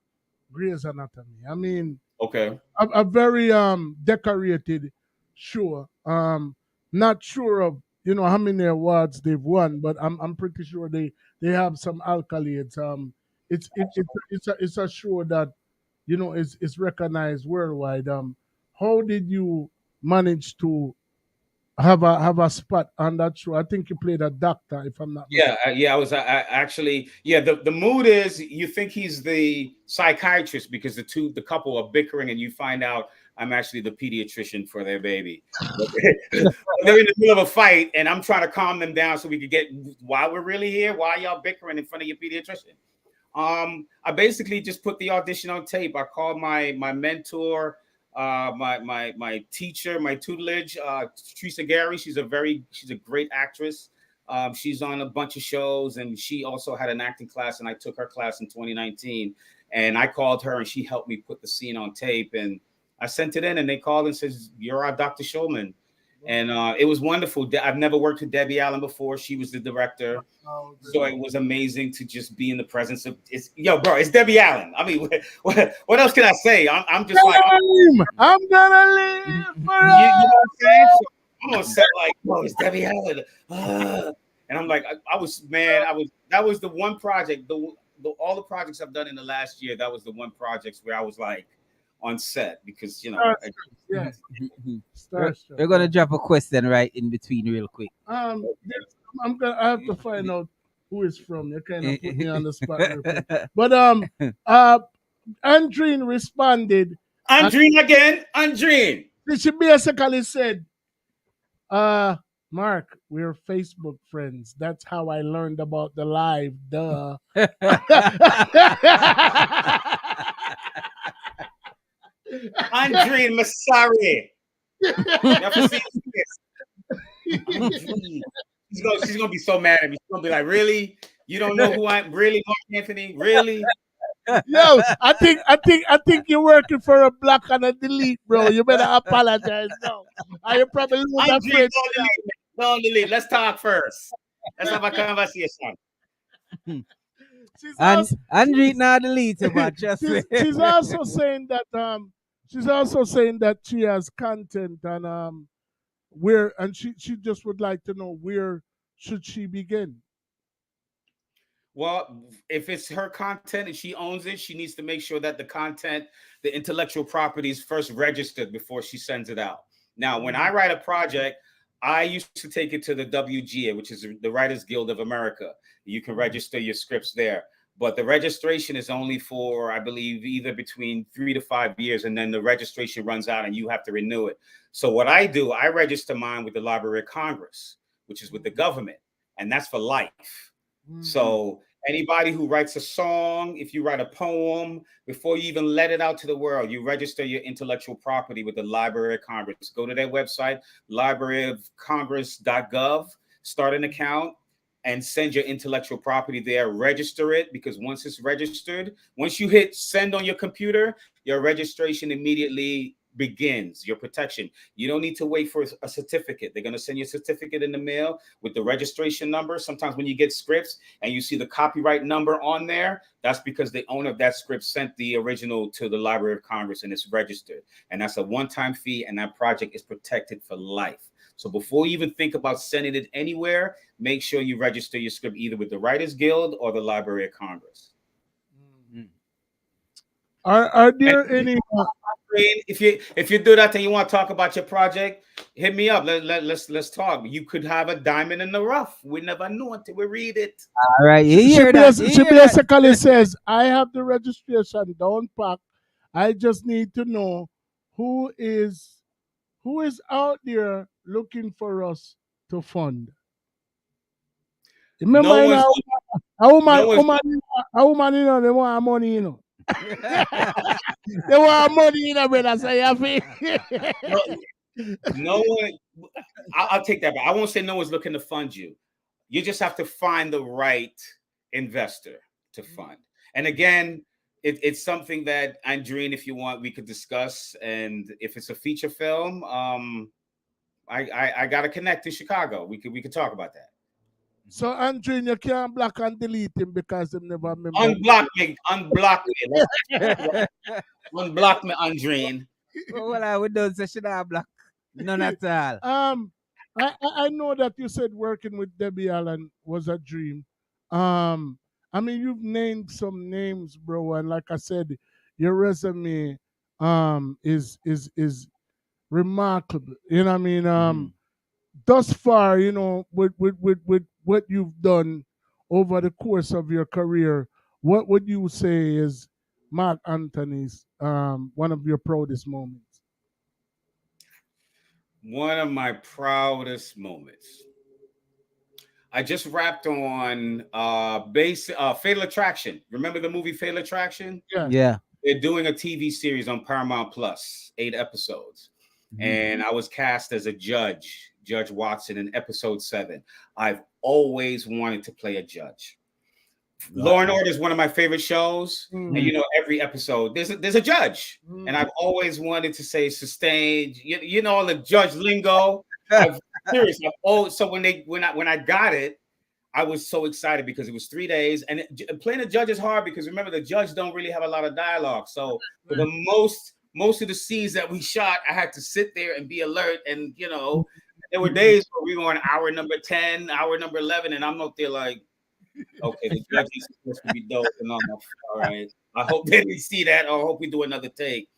Grey's Anatomy. I mean, okay, a very decorated show. Not sure of how many awards they've won, but I'm pretty sure they have some accolades. It's a show that is recognized worldwide. How did you manage to have a spot on that show? I think you played a doctor, if I'm not mistaken. I was actually the mood is you think he's the psychiatrist because the couple are bickering, and you find out I'm actually the pediatrician for their baby. They're in the middle of a fight, and I'm trying to calm them down so we could get why we're really here. Why y'all bickering in front of your pediatrician? I basically just put the audition on tape. I called my mentor, my teacher, my tutelage, Teresa Gary. She's a great actress. She's on a bunch of shows, and she also had an acting class, and I took her class in 2019. And I called her, and she helped me put the scene on tape, and I sent it in, and they called and says, "You're our Dr. Shulman." And it was wonderful. I've never worked with Debbie Allen before. She was the director. So it was amazing to just be in the presence of it's Debbie Allen. I mean, what else can I say? I'm just like, I'm gonna live forever. You know what I'm saying? So I'm gonna say like, it's Debbie Allen. And I'm like, that was the one project, all the projects I've done in the last year, that was the one project where I was like, on set, because we're gonna drop a question right in between real quick. I have to find out who is from. You kind of put me on the spot real quick. But Andreen responded. Andreen again. Andreen. She basically said Mark, we're Facebook friends. That's how I learned about the live. Duh. Andre Masari. You have to see this. She's gonna be so mad at me. She's gonna be like, "Really? You don't know who I'm? Really, Mark Anthony? Really?" Yo, I think you're working for a block and a delete, bro. You better apologize now. I you probably lose that Andre, friend. don't delete. Let's talk first. Let's have a conversation. Andre not delete, but just She's also saying that she has content and where and she just would like to know where should she begin. Well, if it's her content and she owns it, she needs to make sure that the content, the intellectual property is first registered before she sends it out. Now, when I write a project, I used to take it to the WGA, which is the Writers Guild of America. You can register your scripts there. But the registration is only for, I believe, either between 3 to 5 years, and then the registration runs out and you have to renew it. So what I do, I register mine with the Library of Congress, which is with the government, and that's for life. So anybody who writes a song, if you write a poem, before you even let it out to the world, you register your intellectual property with the Library of Congress. Go to their website, libraryofcongress.gov, start an account, and send your intellectual property there. Register it, because once it's registered, once you hit send on your computer, your registration immediately begins, your protection. You don't need to wait for a certificate. They're going to send you a certificate in the mail with the registration number. Sometimes when you get scripts and you see the copyright number on there, that's because the owner of that script sent the original to the Library of Congress and it's registered. And that's a one-time fee, and that project is protected for life. So before you even think about sending it anywhere, make sure you register your script either with the Writers Guild or the Library of Congress. Are there any? If you do that and you want to talk about your project, hit me up. Let's talk. You could have a diamond in the rough. We never know until we read it. All right, you hear that? She basically says, "I have the registration down pack. I just need to know who is out there looking for us to fund." Remember, a woman, you know, they want money, you know. They want money, you know, brother. So you have no one. I'll take that back. I won't say no one's looking to fund you. You just have to find the right investor to fund. And again, it's something that, Andreen, if you want, we could discuss. And if it's a feature film, I got to connect in Chicago. We could talk about that. So, Andreen, you can't block and delete him because they never remember. Unblock me. Unblock me, Andreen. Well, I would do so should I block? None at all. I know that you said working with Debbie Allen was a dream. I mean, you've named some names, bro, and like I said, your resume is remarkable. You know what I mean? Thus far, you know, with what you've done over the course of your career, what would you say is Mark Anthony's one of your proudest moments? One of my proudest moments. I just wrapped on Fatal Attraction. Remember the movie Fatal Attraction? Yeah. They're doing a TV series on Paramount Plus, 8 episodes. And I was cast as a judge, Judge Watson, in episode 7. I've always wanted to play a judge. Law and Order is one of my favorite shows. And you know, every episode there's a judge. And I've always wanted to say sustained, you know, all the judge lingo. Seriously, so when I got it, I was so excited because it was 3 days, and playing a judge is hard because remember, the judge don't really have a lot of dialogue. So for the most of the scenes that we shot, I had to sit there and be alert. And you know, there were days where we were on hour number 10, hour number 11, and I'm up there like, okay, the judge is supposed to be dope, and I'm like, all right. I hope they didn't see that, or I hope we do another take.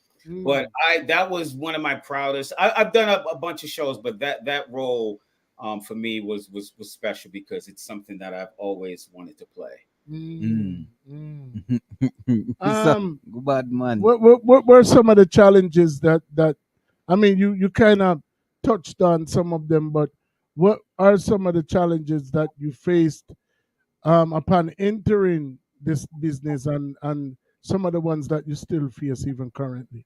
But that was one of my proudest. I've done a bunch of shows, but that role for me was special because it's something that I've always wanted to play. Bad man. What were some of the challenges that I mean, you kind of touched on some of them, but what are some of the challenges that you faced upon entering this business, and some of the ones that you still face even currently?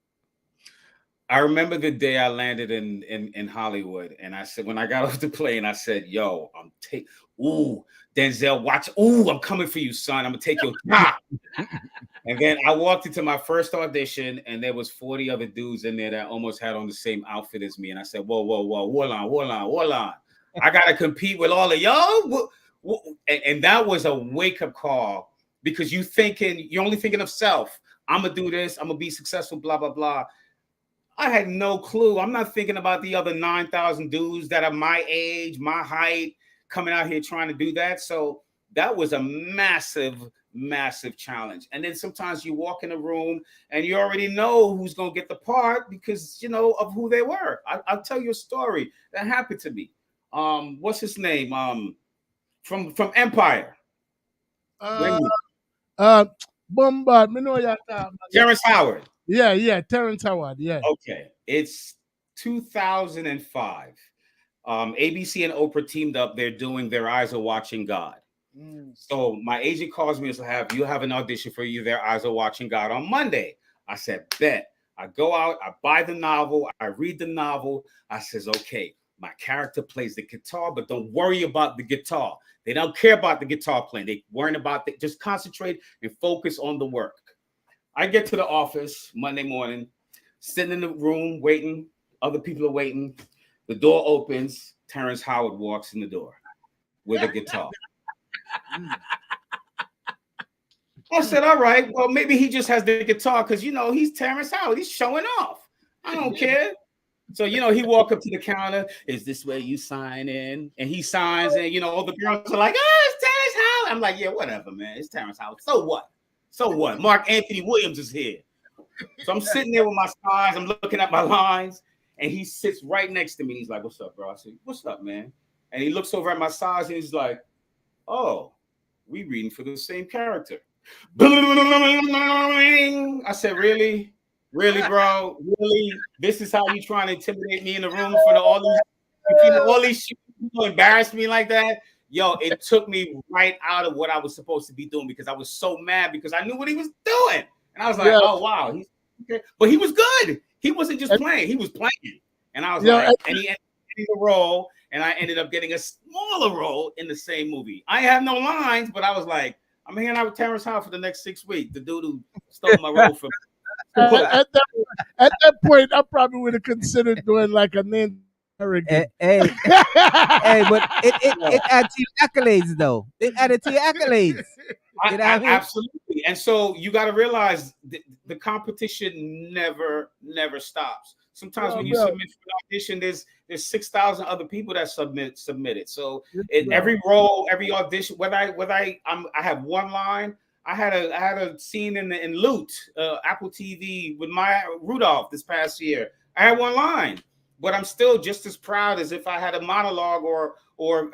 I remember the day I landed in Hollywood, and I said, when I got off the plane, I said, "Yo, ooh, Denzel, watch, ooh, I'm coming for you, son. I'm gonna take you." And then I walked into my first audition, and there was 40 other dudes in there that almost had on the same outfit as me. And I said, "Whoa, whoa, whoa, hold on. I gotta compete with all of y'all." And that was a wake-up call, because you're only thinking of self. I'm gonna do this. I'm gonna be successful. Blah blah blah. I had no clue. I'm not thinking about the other 9,000 dudes that are my age, my height, coming out here trying to do that. So that was a massive, massive challenge. And then sometimes you walk in a room and you already know who's going to get the part because, of who they were. I'll tell you a story that happened to me. What's his name? From Empire. Bombard. Me know you're talking. Terrence Howard. Yeah, Terrence Howard, yeah. Okay, it's 2005. ABC and Oprah teamed up. They're doing Their Eyes Are Watching God. So my agent calls me and says, "You have an audition for you, Their Eyes Are Watching God, on Monday." I said, "Bet." I go out, I buy the novel, I read the novel. I says, "Okay, my character plays the guitar, but don't worry about the guitar. They don't care about the guitar playing. They worry about just concentrate and focus on the work." I get to the office Monday morning, sitting in the room waiting. Other people are waiting. The door opens. Terrence Howard walks in the door with a guitar. I said, "All right, well, maybe he just has the guitar because, he's Terrence Howard. He's showing off. I don't care." So, he walked up to the counter. "Is this where you sign in?" And he signs, and, all the girls are like, "Oh, it's Terrence Howard." I'm like, "Yeah, whatever, man. It's Terrence Howard. So what? So what? Mark Anthony Williams is here." So I'm sitting there with my signs. I'm looking at my lines, and he sits right next to me. He's like, "What's up, bro?" I said, "What's up, man?" And he looks over at my size, and he's like, "Oh, we reading for the same character." I said, "Really? Really, bro? Really? This is how you trying to intimidate me in the room for all these people embarrass me like that?" Yo, it took me right out of what I was supposed to be doing because I was so mad because I knew what he was doing. And I was like, "Oh, wow. He's okay." But he was good. He wasn't just playing. He was playing. And I was like, and he ended up getting a role, and I ended up getting a smaller role in the same movie. I have no lines, but I was like, I'm hanging out with Terrence Howard for the next 6 weeks, the dude who stole my role from me. At that point, I probably would have considered doing like a name. Hey, but it adds to your accolades, though. It added to your accolades. Absolutely. And so you got to realize the competition never stops. Sometimes when you submit for an audition, there's 6,000 other people that submitted. So in every role, every audition, whether I have one line. I had a scene in Loot, Apple TV with Maya Rudolph this past year. I had one line. But I'm still just as proud as if I had a monologue or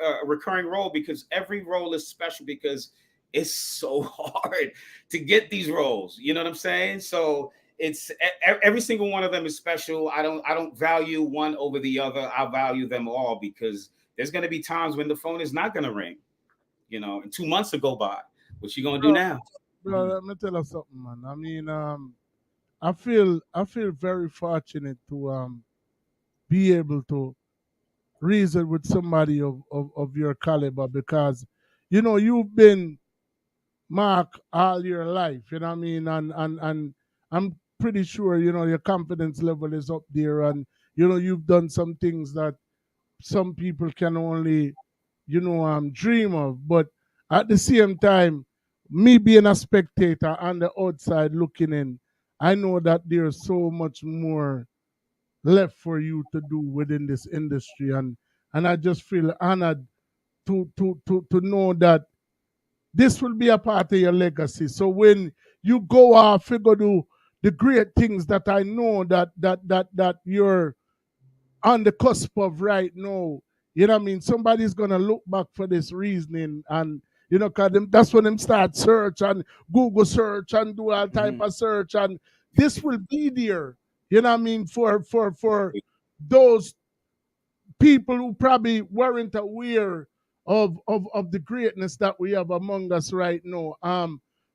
a recurring role, because every role is special because it's so hard to get these roles. You know what I'm saying? So it's every single one of them is special. I don't value one over the other. I value them all because there's going to be times when the phone is not going to ring, and 2 months will go by. What you going to do now? Bro, let me tell you something, man. I mean, I feel very fortunate to be able to reason with somebody of your caliber, because you've been Mark all your life, you know what I mean, and I'm pretty sure your confidence level is up there, and you've done some things that some people can only dream of. But at the same time, me being a spectator on the outside looking in, I know that there's so much more left for you to do within this industry, and I just feel honored to know that this will be a part of your legacy. So when you go off, you go do the great things that I know that you're on the cusp of right now. You know what I mean? Somebody's gonna look back for this reasoning, and cause that's when them start search and Google search and do all type of search, and this will be there. You know what I mean? For those people who probably weren't aware of the greatness that we have among us right now.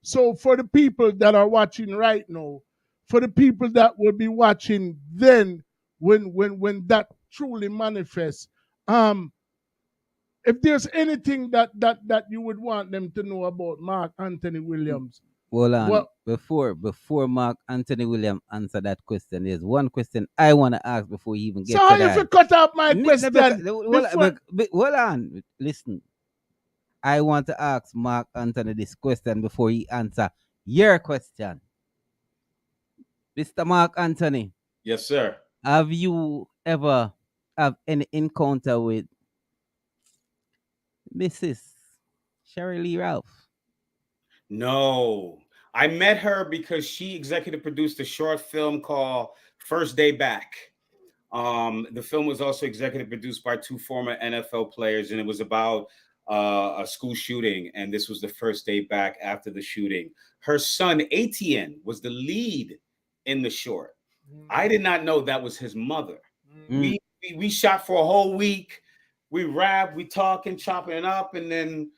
So for the people that are watching right now, for the people that will be watching then when that truly manifests, if there's anything that you would want them to know about Mark Anthony Williams. Hold on. Before Mark Anthony Williams answer that question, there's one question I want to ask before you even get so to how that. you cut off my question? Hold on. Listen. I want to ask Mark Anthony this question before he answer your question. Mr. Mark Anthony. Yes, sir. Have you ever have any encounter with Mrs. Sherry Lee Ralph? No. I met her because she executive produced a short film called First Day Back. The film was also executive produced by 2 former NFL players, and it was about a school shooting, and this was the first day back after the shooting. Her son, Etienne, was the lead in the short. I did not know that was his mother. We shot for a whole week. We rapped, we talking, chopping it up, and then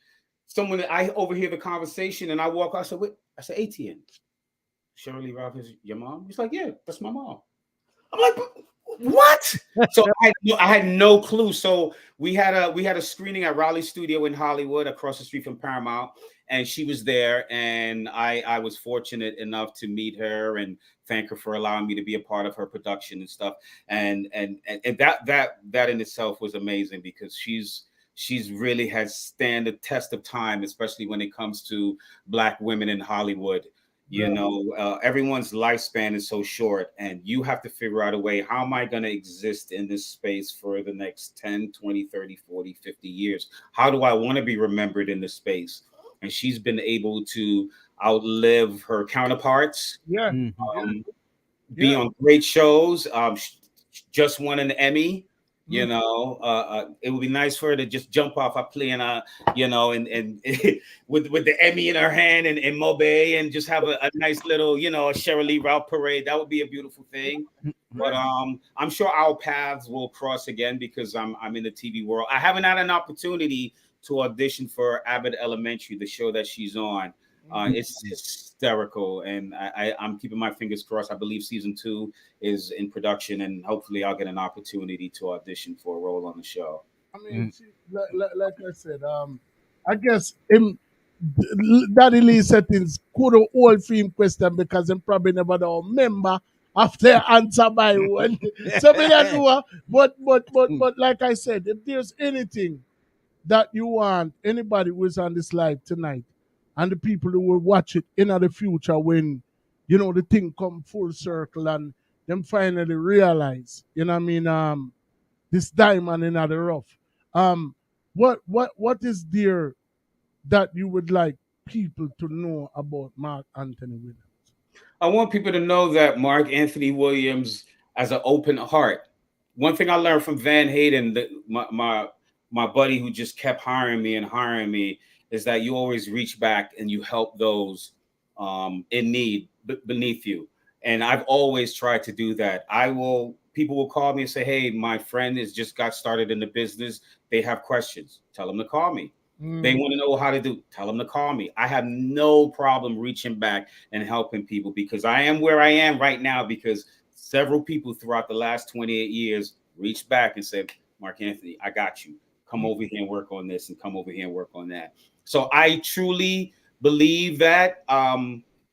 I overhear the conversation, and I walk out. I said, "Wait," I said, "Etienne, Shirley Ralph is your mom?" He's like, "Yeah, that's my mom." I'm like, "What?" So I had no clue. So we had a screening at Raleigh Studio in Hollywood, across the street from Paramount, and she was there, and I was fortunate enough to meet her and thank her for allowing me to be a part of her production and stuff. And that in itself was amazing, because she's really has stand the test of time, especially when it comes to Black women in Hollywood. You know, everyone's lifespan is so short, and you have to figure out a way, how am I going to exist in this space for the next 10, 20, 30, 40, 50 years? How do I want to be remembered in this space? And she's been able to outlive her counterparts, be on great shows, just won an Emmy. You know, it would be nice for her to just jump off a plane, you know, and with the Emmy in her hand and Mobay, and just have a nice little, you know, a Shirley Lee Ralph parade. That would be a beautiful thing. But I'm sure our paths will cross again, because I'm in the TV world. I haven't had an opportunity to audition for Abbott Elementary, the show that she's on. It's hysterical, and I'm keeping my fingers crossed. I believe season 2 is in production, and hopefully I'll get an opportunity to audition for a role on the show. I mean, like I said, I guess Daddy Lee settings could have all film question, because I'm probably never the member after answer by one. So but like I said, if there's anything that you want anybody who's on this live tonight, and the people who will watch it in the future, when, you know, the thing come full circle and them finally realize, you know what I mean, this diamond in the rough. What is there that you would like people to know about Mark Anthony Williams? I want people to know that Mark Anthony Williams has an open heart. One thing I learned from Van Hayden, my buddy who just kept hiring me, is that you always reach back and you help those in need beneath you. And I've always tried to do that. People will call me and say, "Hey, my friend has just got started in the business. They have questions. Tell them to call me. They want to know how to do. Tell them to call me." I have no problem reaching back and helping people, because I am where I am right now because several people throughout the last 28 years reached back and said, "Mark Anthony, I got you. Come over here and work on this, and come over here and work on that." So I truly believe that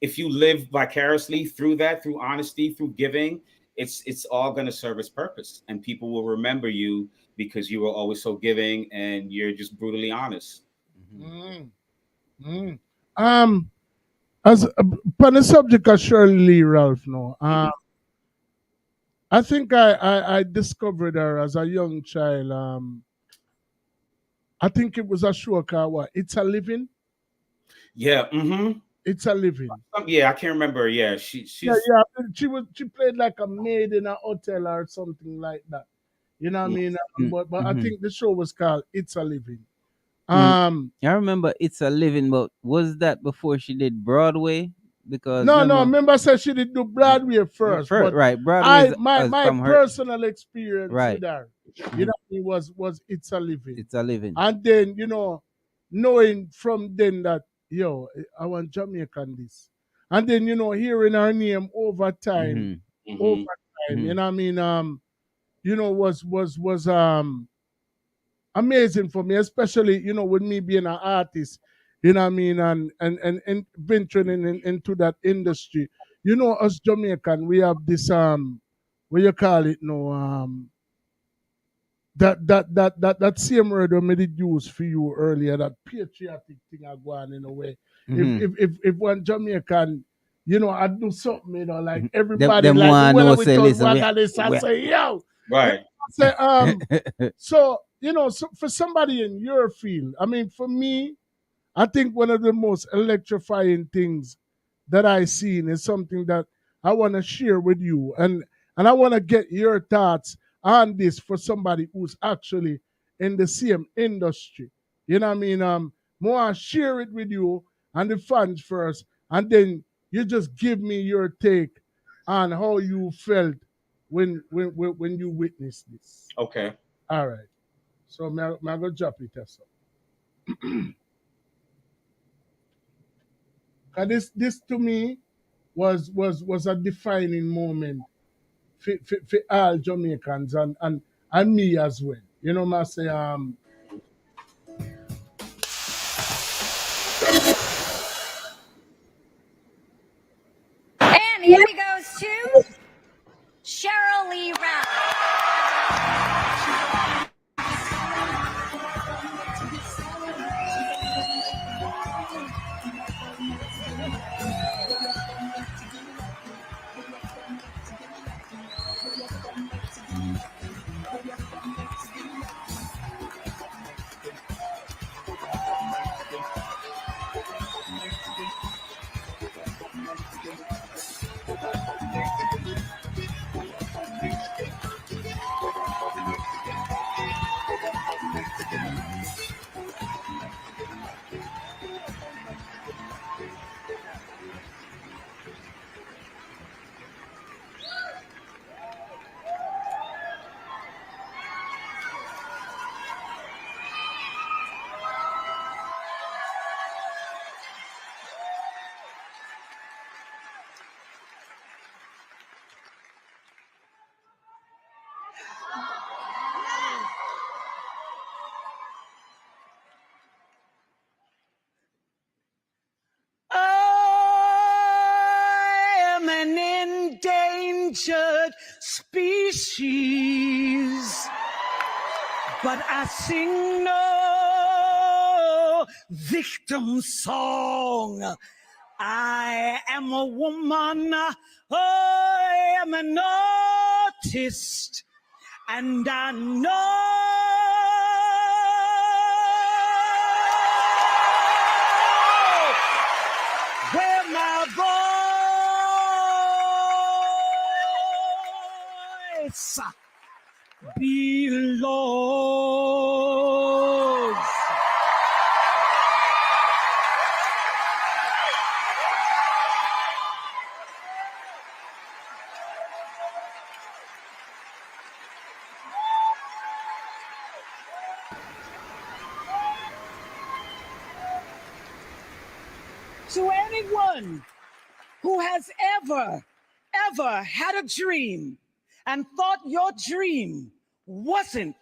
if you live vicariously through that, through honesty, through giving, it's all going to serve its purpose, and people will remember you because you were always so giving and you're just brutally honest. As upon the subject of Shirley Lee Ralph, no, I think I discovered her as a young child. I think it was a show called what? It's a Living. Yeah. It's a Living. Yeah, I can't remember. Yeah, she's she played like a maid in a hotel or something like that. You know what I mean? But I think the show was called It's a Living. I remember It's a Living, but was that before she did Broadway? because No, remember I said she did do Broadway first. But right, Broadway. my from her, personal experience Right. with her, you know, it was It's a Living. It's a Living. And then, you know, knowing from then that, yo, I want Jamaican this. And then, you know, hearing her name over time, you know what I mean? You know, was amazing for me, especially, you know, with me being an artist, you know what I mean, and venturing into that industry. You know, us Jamaican, we have this what you call it now, that same word we did use for you earlier, that patriotic thing I go on in a way. If one Jamaican, you know, I do something, you know, like everybody them like want when know we say, told listen, Wagalis, I say, yo. Right. I say, so, you know, so for somebody in your field, I mean, for me, I think one of the most electrifying things that I seen is something that I want to share with you, and I want to get your thoughts on this for somebody who's actually in the same industry. You know what I mean? More share it with you and the fans first, and then you just give me your take on how you felt when you witnessed this. Okay. All right. So I'm going to drop it as well. This to me was a defining moment for all Jamaicans and me as well. You know, I say And here we goes to Cheryl Lee Rowell. I am an endangered species, but I sing no victim song. I am a woman, I am an artist, and I know where my voice belongs. To anyone who has ever had a dream and thought your dream wouldn't,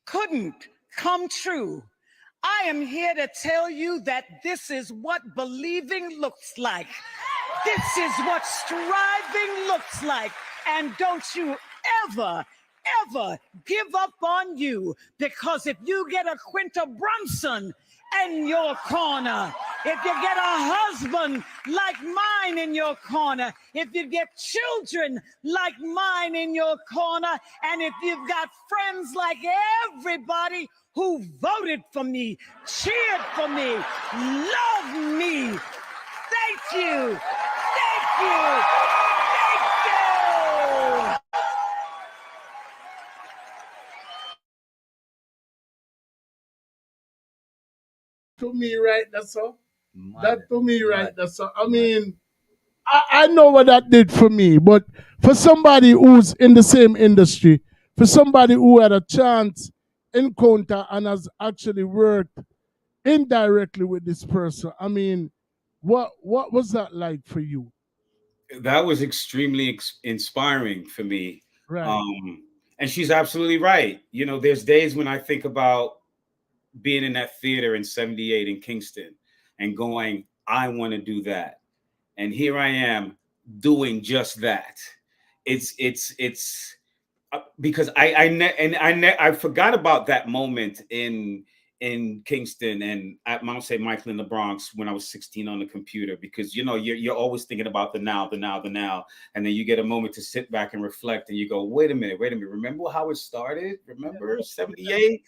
couldn't come true, I am here to tell you that this is what believing looks like. This is what striving looks like. And don't you ever give up on you, because if you get a Quinta Brunson in your corner, if you get a husband like mine in your corner, if you get children like mine in your corner, and if you've got friends like everybody who voted for me, cheered for me, loved me, thank you, thank you, thank you. To me, right? That's all. That to me right there. So I mean, I know what that did for me, but for somebody who's in the same industry, for somebody who had a chance encounter and has actually worked indirectly with this person, I mean, what was that like for you? That was extremely inspiring for me. Right. And she's absolutely right. You know, there's days when I think about being in that theater in 78 in Kingston and going, I want to do that. And here I am doing just that. It's because I forgot about that moment in Kingston and at Mount St. Michael in the Bronx when I was 16 on the computer, because you know you're always thinking about the now, and then you get a moment to sit back and reflect, and you go, wait a minute, remember how it started? Remember 78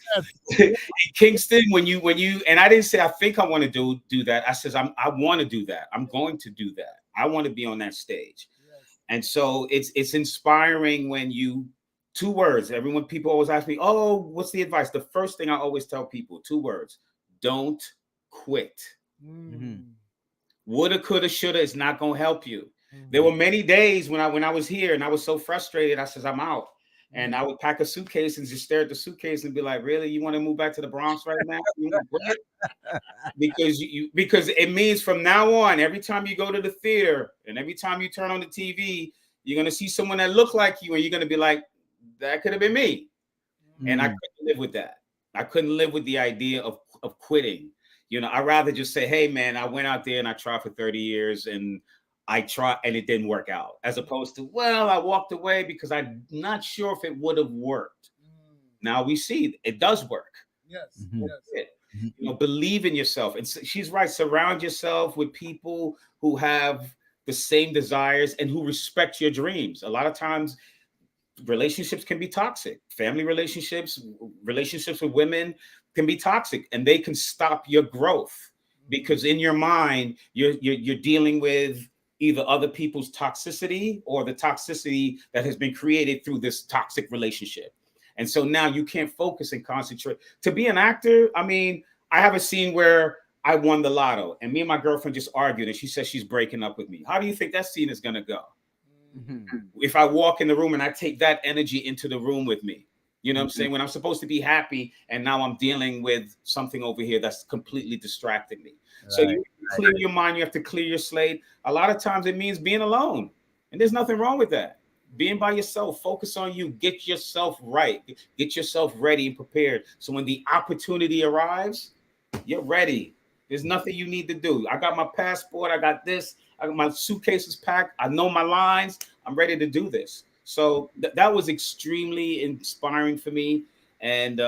in Kingston when you and I didn't say I think I want to do that. I says I want to do that. I'm going to do that. I want to be on that stage. And so it's inspiring when you. 2 words. People always ask me, oh, what's the advice? The first thing I always tell people, 2 words: don't quit. Woulda, coulda, shoulda is not going to help you. There were many days when I was here and I was so frustrated, I says, I'm out. And I would pack a suitcase and just stare at the suitcase and be like, really? You want to move back to the Bronx right now? Because it means from now on, every time you go to the theater and every time you turn on the TV, you're going to see someone that look like you and you're going to be like, that could have been me. And I couldn't live with that. I couldn't live with the idea of quitting. You know, I'd rather just say, hey, man, I went out there and I tried for 30 years and I tried and it didn't work out. As opposed to, well, I walked away because I'm not sure if it would have worked. Now we see it does work. Yes. You know, believe in yourself. And she's right. Surround yourself with people who have the same desires and who respect your dreams. A lot of times, relationships can be toxic. Family relationships with women can be toxic, and they can stop your growth because in your mind you're dealing with either other people's toxicity or the toxicity that has been created through this toxic relationship. And so now you can't focus and concentrate. To be an actor, I mean, I have a scene where I won the lotto and me and my girlfriend just argued and she says she's breaking up with me. How do you think that scene is going to go? If I walk in the room and I take that energy into the room with me, you know what I'm saying? When I'm supposed to be happy and now I'm dealing with something over here that's completely distracting me. So you clear your mind, you have to clear your slate. A lot of times it means being alone. And there's nothing wrong with that. Being by yourself, focus on you, get yourself right, get yourself ready and prepared. So when the opportunity arrives, you're ready. There's nothing you need to do. I got my passport, I got this. I got my suitcases packed. I know my lines. I'm ready to do this. So that was extremely inspiring for me. And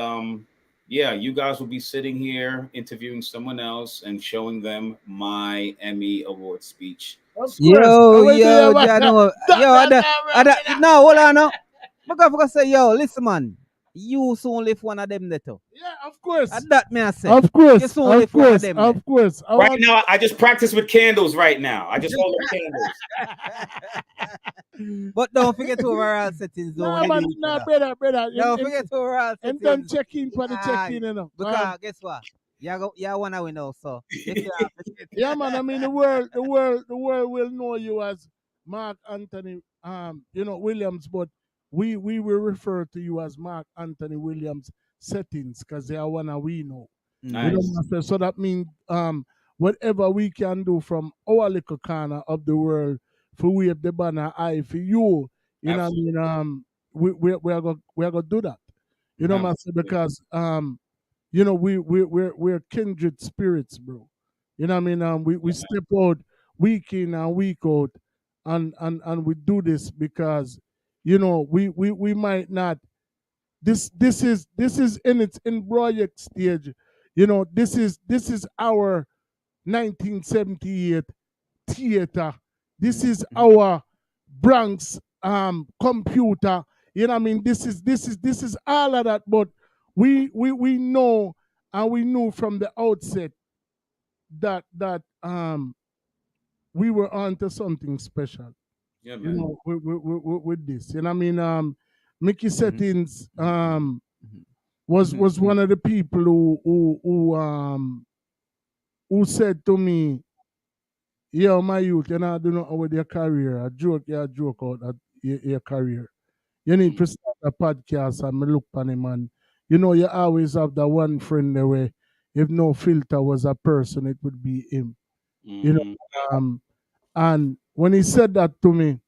yeah, you guys will be sitting here interviewing someone else and showing them my Emmy Award speech. Yo, Jano. No, hold on. No. I forgot to say, yo, listen, man. You soon live one of them, Neto. Yeah, of course. That may I say. Of course. You soon live one of them. Of course. Right now, I just practice with candles right now. I just hold up candles. But don't forget overall settings. Brother. Don't forget overall settings. And don't check in for the check-in, you know. Because guess what? You wanna win now, so. Yeah, man. I mean, the world will know you as Mark Anthony, Williams, but we will refer to you as Mark Anthony Williams Settings because they are one we know. Nice. So that means whatever we can do from our little corner of the world for wave the banner high for you, you know what I mean? We are gonna do that. You know what I'm saying? Because we're kindred spirits, bro. You know what I mean? We step out week in and week out and we do this because we might not. This is in its embryonic stage. This is our 1978 theater. This is our Bronx computer. You know what I mean? This is all of that. But we know and we knew from the outset that we were onto something special. Yeah, man. With this, you know what I mean? Mickey Settings was one of the people who who said to me, "Yo, my youth, you know, do not with your career. A joke, you joke out at your career. You need to start a podcast." And me look on him, and you know, you always have that one friend there where if no filter was a person, it would be him. You know, and when he said that to me,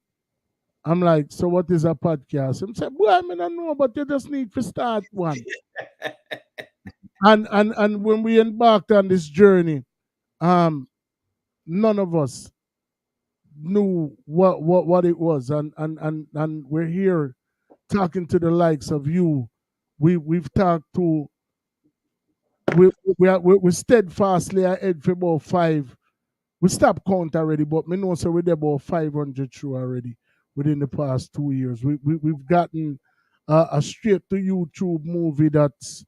I'm like, "So what is a podcast?" He said, "Boy, I mean, I know, but you just need to start one." And when we embarked on this journey, none of us knew what it was, and we're here talking to the likes of you. We've talked to we steadfastly ahead for about 5. We stopped count already, but me know so we're there about 500 through already within the past 2 years. We've gotten a straight to YouTube movie that's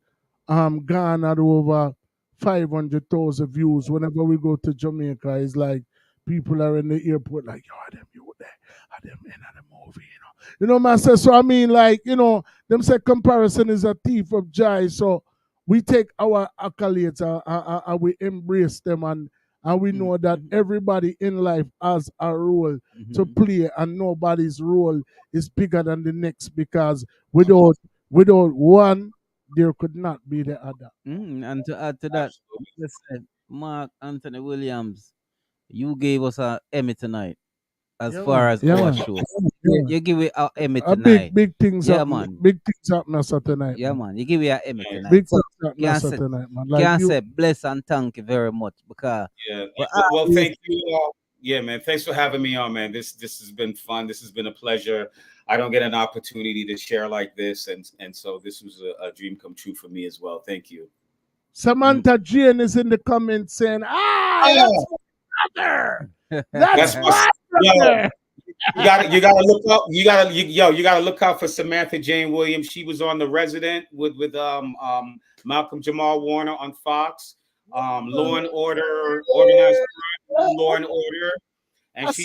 garnered over 500,000 views. Whenever we go to Jamaica, it's like people are in the airport like, "Yo, are them you there? Are them in the movie?" You know, man. So I mean, like, you know, them say comparison is a thief of joy. So we take our accolades and we embrace them, and we know that everybody in life has a role to play, and nobody's role is bigger than the next, because without one, there could not be the other. And to add to that, listen, Mark Anthony Williams, you gave us an Emmy tonight. As Yeah, far man. as Yeah, our man. show, Yeah. you give it an Emmy A tonight. big things Yeah, happen. man. Big things happen us tonight. Yeah, man. You give it an Emmy tonight. Big So things happen us say, tonight, man. Like can you, say bless and thank you very much, because Yeah. we Well, always- thank you all. Yeah, man. Thanks for having me on, man. This has been fun. This has been a pleasure. I don't get an opportunity to share like this, and so this was a dream come true for me as well. Thank you. Samantha Jane is in the comments saying, "That's my brother. That's my brother." You gotta look up. You gotta look out for Samantha Jane Williams. She was on The Resident with Malcolm Jamal Warner on Fox. Law and Order, Organized Crime, Law and Order, and she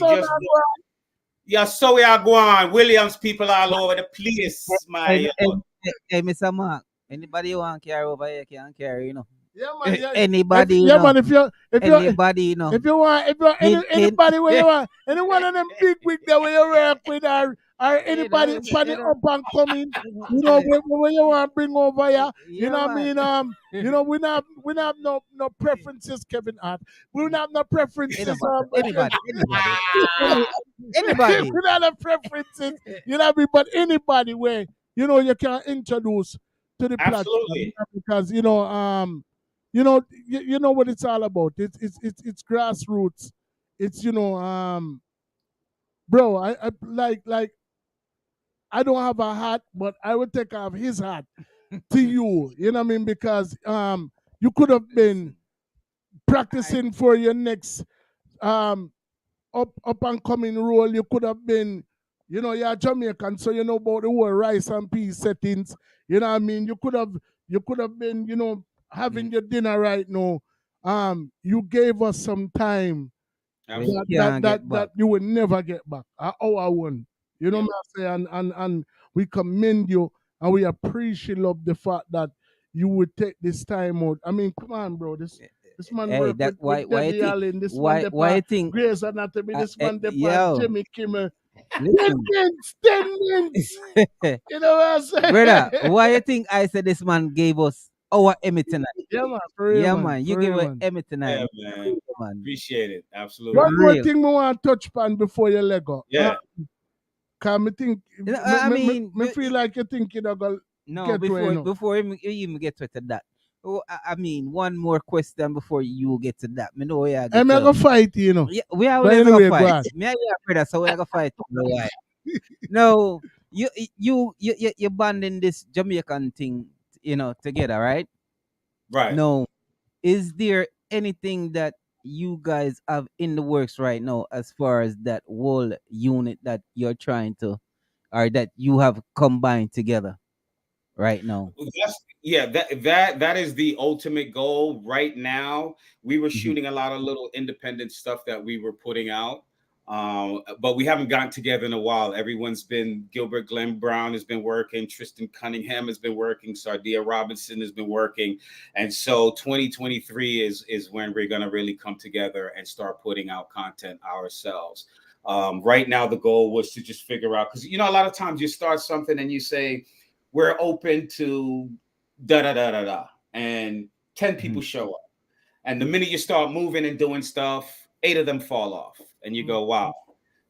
just so we are going. Williams people all over the place, my. Hey, Mr. Mark, anybody who want carry over here can carry, you know. Yeah, man. Yeah, Anybody, if, you yeah, know. man. If you Anybody, you know. if you want anybody where you want, any one of them big wig that where you work with, or anybody funny up and coming, you know, where you want to bring over here, you know what I mean? You know, we not have no preferences, Kevin Hart. We don't have no preferences. Anybody. We don't have preferences. You know what I mean? But anybody where you know you can introduce to the platform, Absolutely. because you know what it's all about. It's grassroots. It's bro. I like I don't have a hat, but I would take off his hat to you. You know what I mean? Because you could have been practicing for your next up and coming role. You could have been, you're Jamaican, so you know about the whole rice and peas settings. You know what I mean? You could have been, having your dinner right now. You gave us some time that you will never get back. Our one. You know what I'm saying? And we commend you, and we appreciate the fact that you would take this time out. I mean, come on, bro. This man Hey, worked that with why Debbie Allen. This why man you think Grey's Anatomy. This man yo. Jimmy Kimmel. 10 Listen. minutes, 10 minutes. You know what I'm saying? Brother, why you think I said this man gave us our Emmy tonight? Yeah, man. For real, Yeah, man. man. You For give real, us man. Emmy tonight. Yeah, man. Man. Appreciate it. Absolutely. One more thing we want to touch upon before you let go. Yeah. Cause me think, You know, I mean, me feel like you think you're gonna No, get to it, before you even get to that. Oh, I mean, one more question before you get to that. Me know we are. I'm gonna fight, Yeah, we are But gonna anyway, go fight. on. Me and you are brother, so we are gonna fight. No, you banding this Jamaican thing, together, right? Right. No, is there anything that you guys have in the works right now as far as that whole unit that you're trying to, or that you have combined together right now? That is the ultimate goal right now. We were Mm-hmm. shooting a lot of little independent stuff that we were putting out. But we haven't gotten together in a while. Everyone's been, Gilbert Glenn Brown has been working, Tristan Cunningham has been working, Sardia Robinson has been working. And so 2023 is when we're going to really come together and start putting out content ourselves. Right now, the goal was to just figure out, because, a lot of times you start something and you say, we're open to da-da-da-da-da, and 10 people show up. And the minute you start moving and doing stuff, 8 of them fall off. And you go, wow.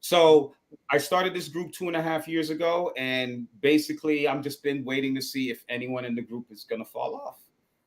So I started this group 2.5 years ago, and basically I'm just been waiting to see if anyone in the group is going to fall off.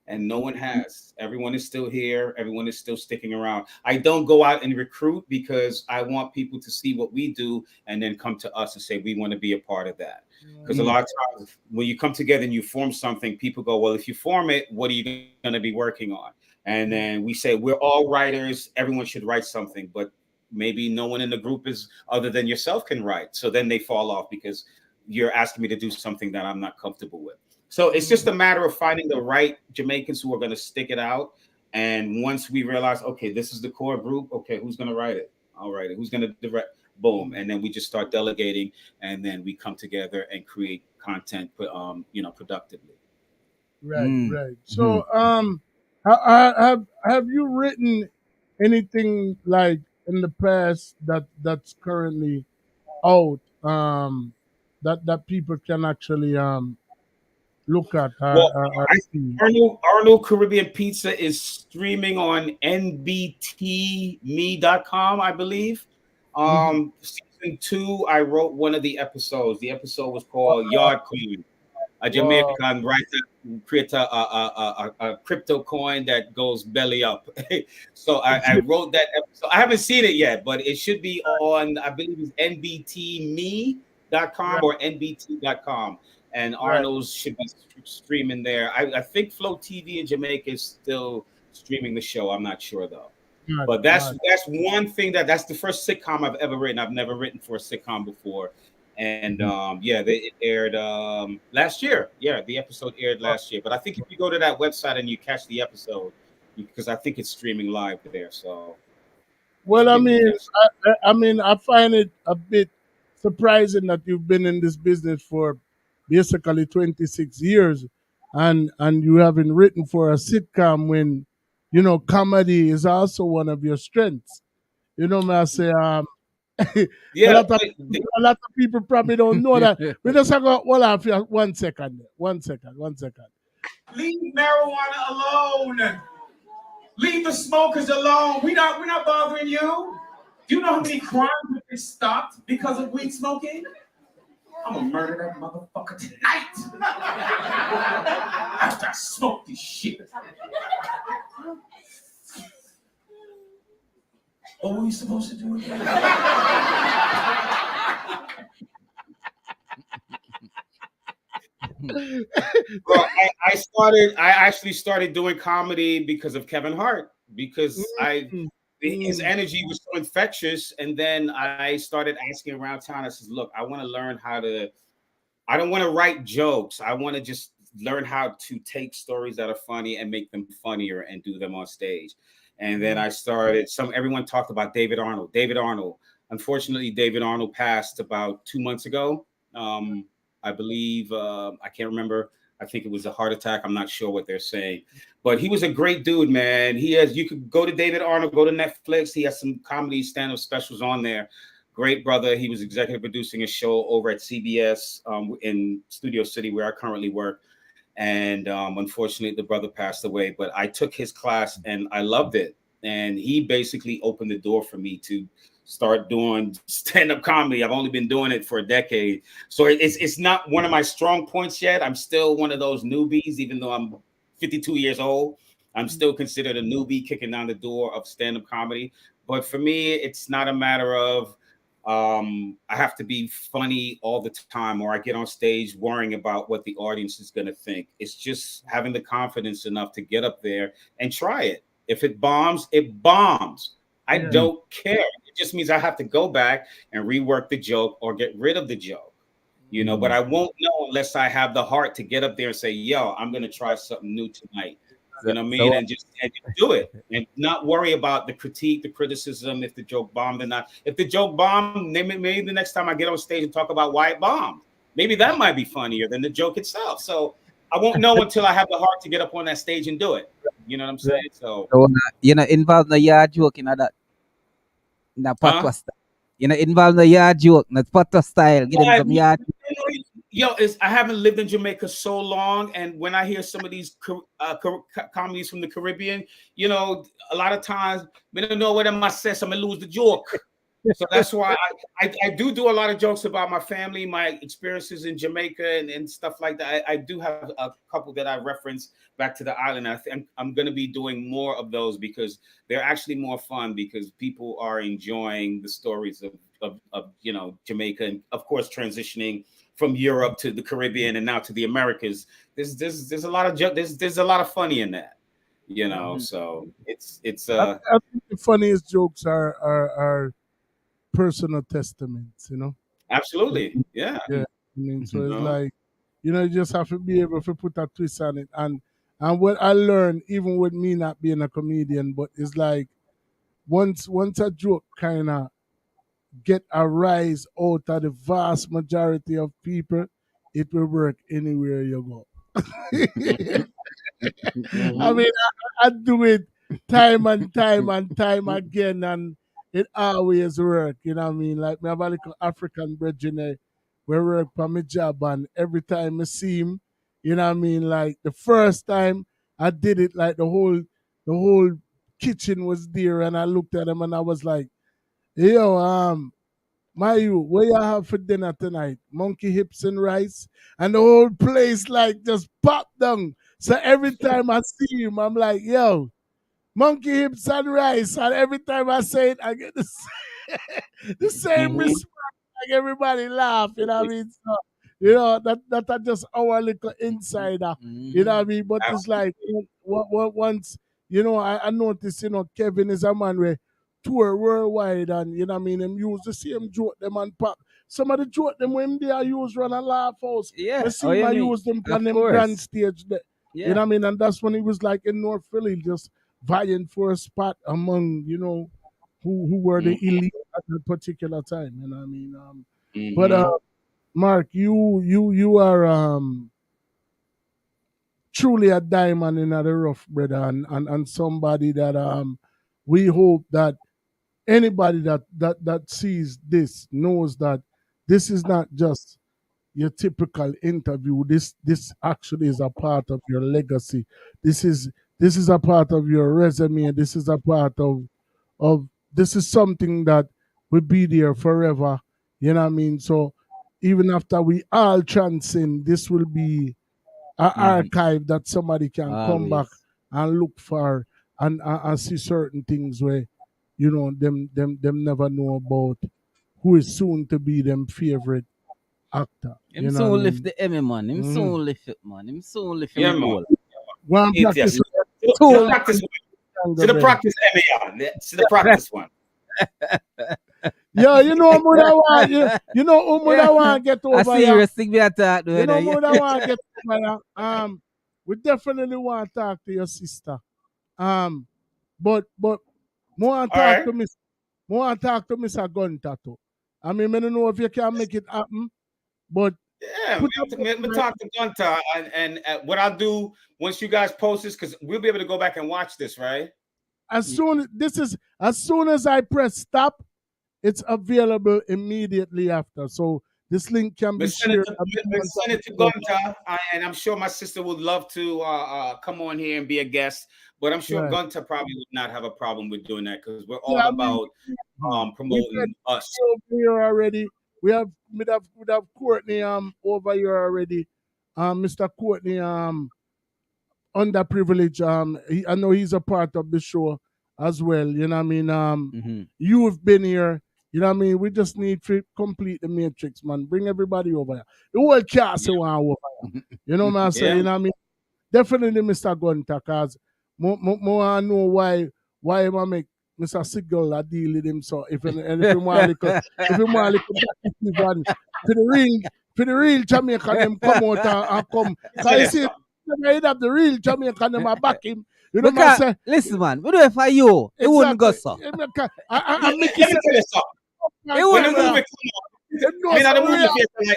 And no one has. Everyone is still here. Everyone is still sticking around. I don't go out and recruit because I want people to see what we do and then come to us and say, we want to be a part of that. Because a lot of times when you come together and you form something, people go, well, if you form it, what are you going to be working on? And then we say, we're all writers. Everyone should write something. But maybe no one in the group is other than yourself can write. So then they fall off because you're asking me to do something that I'm not comfortable with. So it's just a matter of finding the right Jamaicans who are going to stick it out. And once we realize, okay, this is the core group. Okay, who's going to write it? I'll write it. Who's going to direct? Boom. And then we just start delegating, and then we come together and create content, productively. Right, right. So, have you written anything like in the past that's currently out that people can actually look at? Arnold Caribbean Pizza is streaming on nbtme.com, I believe. Season 2, I wrote one of the episodes. The episode was called Yard Coin. A Jamaican writer created a crypto coin that goes belly up. So I wrote that episode. I haven't seen it yet, but it should be on, I believe it's nbtme.com or nbt.com. And Arnold's should be streaming there. I think Flow TV in Jamaica is still streaming the show. I'm not sure though. But that's one thing that's the first sitcom I've ever written. I've never written for a sitcom before. And it aired last year. Yeah, the episode aired last year. But I think if you go to that website and you catch the episode, because I think it's streaming live there. So, well, I mean, I find it a bit surprising that you've been in this business for basically 26 years, and you haven't written for a sitcom when, comedy is also one of your strengths. May I say, a lot of people probably don't know that. We just have got hold on for 1 second. 1 second. Leave marijuana alone. Leave the smokers alone. We're not bothering you. Do you know how many crimes have been stopped because of weed smoking? I'm gonna murder that motherfucker tonight. After I smoke this shit. What were we supposed to do again? Well, I actually started doing comedy because of Kevin Hart, because his energy was so infectious. And then I started asking around town. I said, look, I want to learn I don't want to write jokes. I want to just learn how to take stories that are funny and make them funnier and do them on stage. And then I started, everyone talked about David Arnold. Unfortunately, David Arnold passed about 2 months ago. I believe, I can't remember. I think it was a heart attack. I'm not sure what they're saying, but he was a great dude, man. You could go to David Arnold, go to Netflix. He has some comedy stand-up specials on there. Great brother. He was executive producing a show over at CBS in Studio City, where I currently work. And unfortunately, the brother passed away, but I took his class and I loved it. And he basically opened the door for me to start doing stand-up comedy. I've only been doing it for a decade. So it's not one of my strong points yet. I'm still one of those newbies, even though I'm 52 years old. I'm still considered a newbie kicking down the door of stand-up comedy. But for me, it's not a matter of I have to be funny all the time, or I get on stage worrying about what the audience is going to think. It's just having the confidence enough to get up there and try it. If it bombs, it bombs. I don't care. It just means I have to go back and rework the joke or get rid of the joke, but I won't know unless I have the heart to get up there and say, yo, I'm going to try something new tonight. You know what I mean? And just do it and not worry about the critique, the criticism, if the joke bombed or not. If the joke bombed, maybe the next time I get on stage and talk about why it bombed, maybe that might be funnier than the joke itself. So I won't know until I have the heart to get up on that stage and do it. You know what I'm saying? So involved the yard joke in that. In that patois style. Involved the yard joke, not patois style. Give them some yard. I haven't lived in Jamaica so long, and when I hear some of these comedies from the Caribbean, a lot of times I don't know what I say, so I'm gonna lose the joke. So that's why I do a lot of jokes about my family, my experiences in Jamaica and stuff like that. I do have a couple that I reference back to the island. I think I'm going to be doing more of those because they're actually more fun because people are enjoying the stories of Jamaica, and of course transitioning from Europe to the Caribbean and now to the Americas. There's a lot of there's a lot of funny in that, So it's I think the funniest jokes are personal testaments, Absolutely, yeah. I mean, so it's like, you just have to be able to put a twist on it. And what I learned, even with me not being a comedian, but it's like once a joke kind of get a rise out of the vast majority of people, it will work anywhere you go. I mean, I do it time and time and time again, and it always work. You know what I mean? Like, me have a little African brethren we work for my job, and every time I see him, you know what I mean? Like, the first time I did it, like the whole kitchen was there, and I looked at him and I was like, yo, Mayu, what you have for dinner tonight? Monkey hips and rice? And the whole place like just popped down. So every time I see him, I'm like, yo, monkey hips and rice. And every time I say it, I get the same response. Like everybody laugh, you know what I mean? So, that are just our little insider, you know what I mean? But it's like, once, I noticed, Kevin is a man where tour worldwide, and you know what I mean, them use the same joke them and pop. Some of the joke them when they are used run a laugh house. Yeah. I see I use them on them grand stage there. Yeah. You know what I mean? And that's when he was like in North Philly, just vying for a spot among, who were the elite at that particular time. You know what I mean? But Mark, you are truly a diamond in the rough, brother, and somebody that we hope that anybody that sees this knows that this is not just your typical interview. This actually is a part of your legacy. This is a part of your resume. This is a part of this is something that will be there forever. You know what I mean? So even after we all transcend, this will be an archive that somebody can come back and look for and see certain things where them never know about who is soon to be them favorite actor. Him soon lift the Emmy, man. Him soon lift it, man. Him soon lift Yeah, the man. goal. One practice. To the practice Emmy, to the practice one. Yo, you know who I want who I want to get over I see here. you thing me attack. You know who I want to get over here. We definitely want to talk to your sister. But more talk to Miss Mr. Gunter too. I mean, I don't know if you can make it happen, but yeah, we talk to Gunter, and what I'll do once you guys post this, because we'll be able to go back and watch this, right? As soon as I press stop, it's available immediately after. So this link can be shared. Send it to Gunter, and I'm sure my sister would love to come on here and be a guest. But I'm sure Gunter probably would not have a problem with doing that because we're all about promoting us. Over here already. We have Courtney over here already. Mr. Courtney underprivileged. I know he's a part of the show as well. You know what I mean? You've been here. You know what I mean? We just need to complete the matrix, man. Bring everybody over here. The whole cast want over here. You know what I'm saying? You know what I mean? Definitely Mr. Gunter, because more I know why I make Mr. Sigel a deal with him. So if you want to for the real Jamaican them come out and come. So you see, He'd have the real Jamaican them back him. You know what Because, I'm saying? listen, man, we do it for you. It wouldn't go so. I Let me tell you something. It When the wouldn't movie go. come out, I mean, at the movie theater,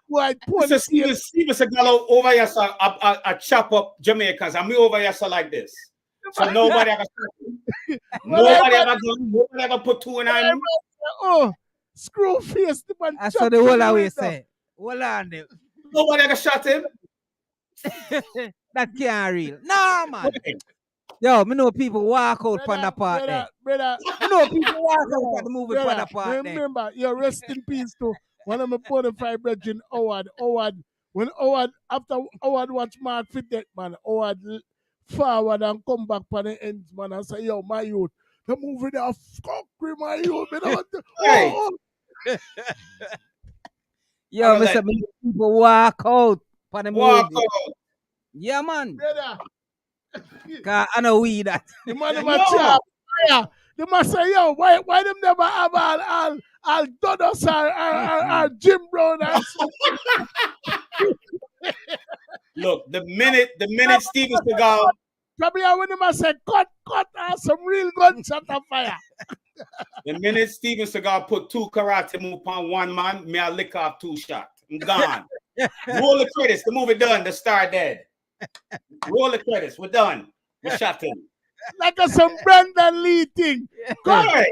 like, Mr. Steven Seagal over here, so I chop up Jamaicans, and me over here, so like this. So nobody ever, nobody ever put two in him. Oh, screw face, the man. That's what the whole away say. Hold on, them. Nobody ever shot him. That can't real. No, man. Yo, me know people walk out from that part there. Brother, Me know people walk out from the movie from that part there. remember, you rest in peace to one of my bona fide brethren, Howard. When after Howard watch Mark Fitted, man, Howard forward and come back for the ends, man, and say, yo, my youth, the movie there, fuck with my youth. Hey. Yo, me say people walk out for the movie. Walk out. Yeah, man. Brother. Cause I know we that. The man them a chat. Yeah. The man say, yo, why them never have all Dodos or Jim Brown and Look, the minute Steven Seagal, probably when them a say cut some real gunshot of fire. the minute Steven Seagal put two karate move on one man, me I lick off two shots. I'm gone. Roll the credits. The movie done. The star dead. Roll the credits. We're done. We shot him. Like some Brendan Lee thing. Cut.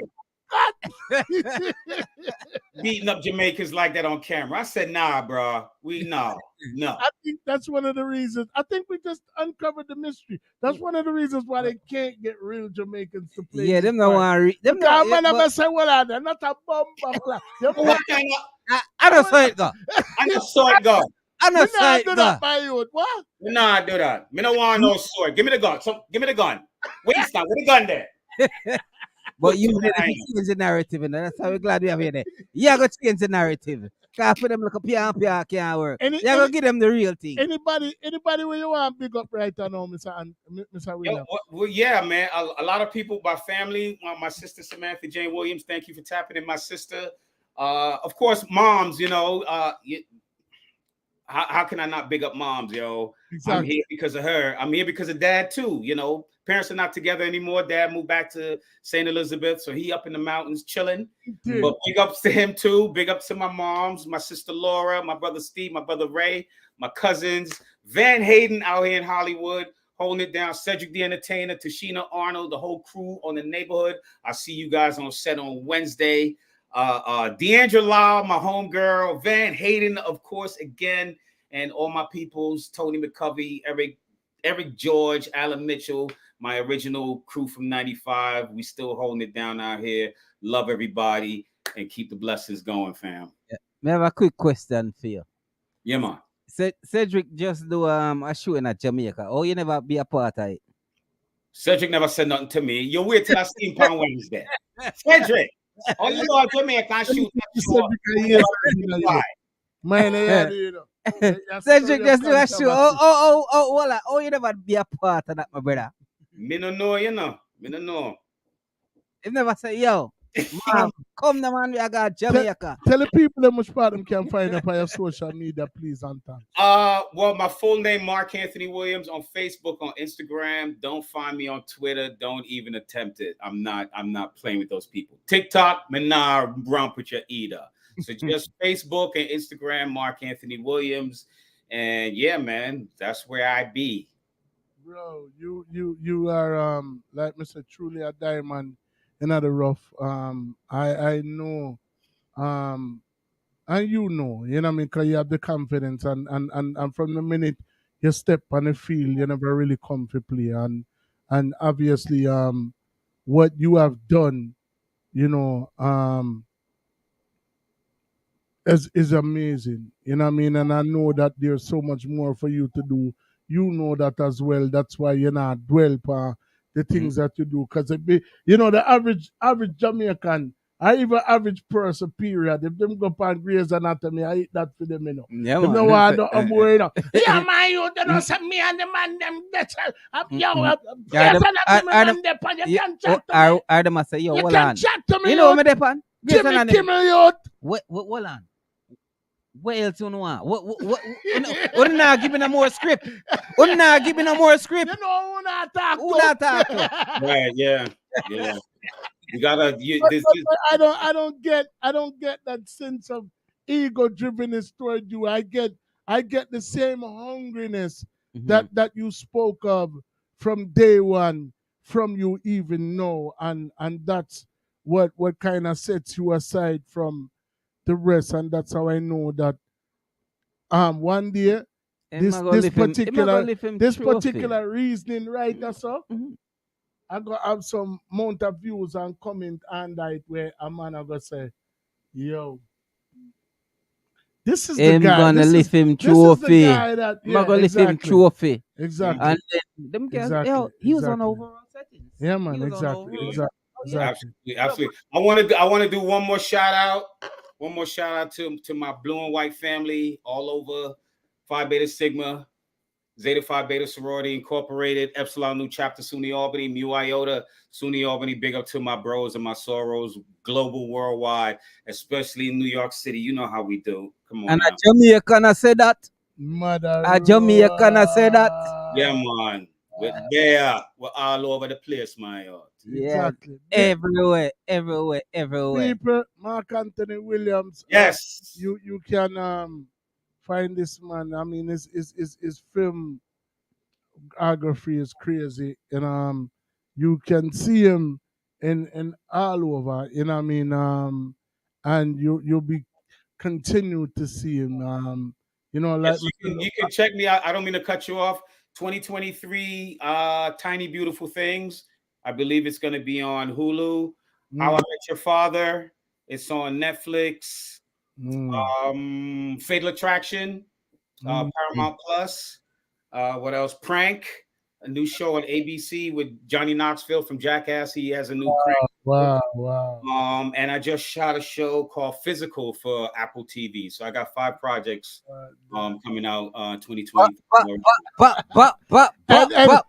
Beating up Jamaicans like that on camera. I said, nah, bro. No. I think that's one of the reasons. I think we just uncovered the mystery. That's one of the reasons why they can't get real Jamaicans to play. Yeah, them no want them. No, man, I'm say, well, they're not a bomb. I don't saw it go. I just saw it go. I know say do that by you. What? We not do that. Me don't want no sword. Give me the gun. Give me the gun. Waste time. With the gun there. But you need to change the narrative, and that's how we're glad we have here. You gotta change the narrative. Cause for them like a PR can't work. You gotta give them the real thing. Anybody where you want big up right now, Mr. Williams? Well, yeah, man. A lot of people, my family, my sister Samantha Jane Williams. Thank you for tapping in, my sister. Of course, moms. You know, how can I not big up moms, yo? Exactly. I'm here because of her. I'm here because of dad too. You know, parents are not together anymore. Dad moved back to St. Elizabeth, so he up in the mountains chilling. But big ups to him too. Big ups to my moms, my sister Laura, my brother Steve, my brother Ray, my cousins, Van Hayden out here in Hollywood, holding it down. Cedric the Entertainer, Tashina Arnold, the whole crew on the neighborhood. I see you guys on set on Wednesday. Deandra Lau, my homegirl, Van Hayden, of course, again, and all my peoples, Tony McCovey, Eric George, Alan Mitchell, my original crew from 95. We still holding it down out here. Love everybody and keep the blessings going, fam. Yeah. I have a quick question for you. Yeah, man. Cedric just do a show in Jamaica. Oh, you never be a part of it? Cedric never said nothing to me. You wait till I see him on Wednesday. Cedric. Oh, you know Jamaica shoot. Cedric just do a show. Oh, you never be a part of that, my brother. Me no know, you know. Me no know. You never say, yo, mom, come the man, we got Jamaica. Tell the people how much part them can find up on your social media, please, Anton. Well, my full name, Mark Anthony Williams, on Facebook, on Instagram. Don't find me on Twitter. Don't even attempt it. I'm not playing with those people. TikTok, Menar, romp with your either. So just Facebook and Instagram, Mark Anthony Williams. And yeah, man, that's where I be. Bro, you are like Mr. Truly a diamond in the rough. I know and you know what I mean, because you have the confidence and from the minute you step on the field, you never really come to play. And obviously what you have done, you know, is amazing. You know what I mean? And I know that there's so much more for you to do. You know that as well. That's why you're not dwell on the things that you do. Because you know, the average Jamaican, or even average person, period, if them go upon Grey's Anatomy, I eat that for them, you know. Yeah, them man. know why I'm worried. Yeah, man, you don't know some me and the man, them, that's I must say, yo, you hold can on. chat to me, You know me, Depan? Jimmy Kimmel, youth. Hold on. What else you want? What not giving them more script? Not giving them more script? You know who not talk Who not talk to? Right, yeah. You gotta I don't get that sense of ego drivenness toward you. I get the same hungriness that you spoke of from day one, from you even know, and that's what kind of sets you aside from the rest, and that's how I know that one day this particular reasoning right so I gonna have some amount of views and comment on that where a man are gonna say, yo, this is the guy. Gonna lift him trophy. I'm gonna lift him trophy. Exactly. And then them guys, he was on overall settings. Yeah, man, exactly. Absolutely. I want to do one more shout out. One more shout out to my blue and white family all over Phi Beta Sigma, Zeta Phi Beta Sorority Incorporated, Epsilon Nu Chapter SUNY Albany, Mu Iota SUNY Albany. Big up to my bros and my sorrows, global, worldwide, especially in New York City. You know how we do. Come on. And a Jamaican I say that. Mother. A Jamaican I say that. Yeah, man. We're all over the place, my yard. Yeah, exactly. Everywhere. People, Mark Anthony Williams. Yes. You can find this man. I mean, his filmography is crazy, and you can see him in all over. You know what I mean? And you'll be continue to see him. You know, like yes, you can check me out. I don't mean to cut you off. 2023, Tiny Beautiful Things. I believe it's going to be on Hulu. How I Met Your Father. It's on Netflix. Fatal Attraction. Paramount Plus. What else? Prank. A new show on ABC with Johnny Knoxville from Jackass. He has a new prank. Wow. And I just shot a show called Physical for Apple TV. So I got 5 projects coming out 2024.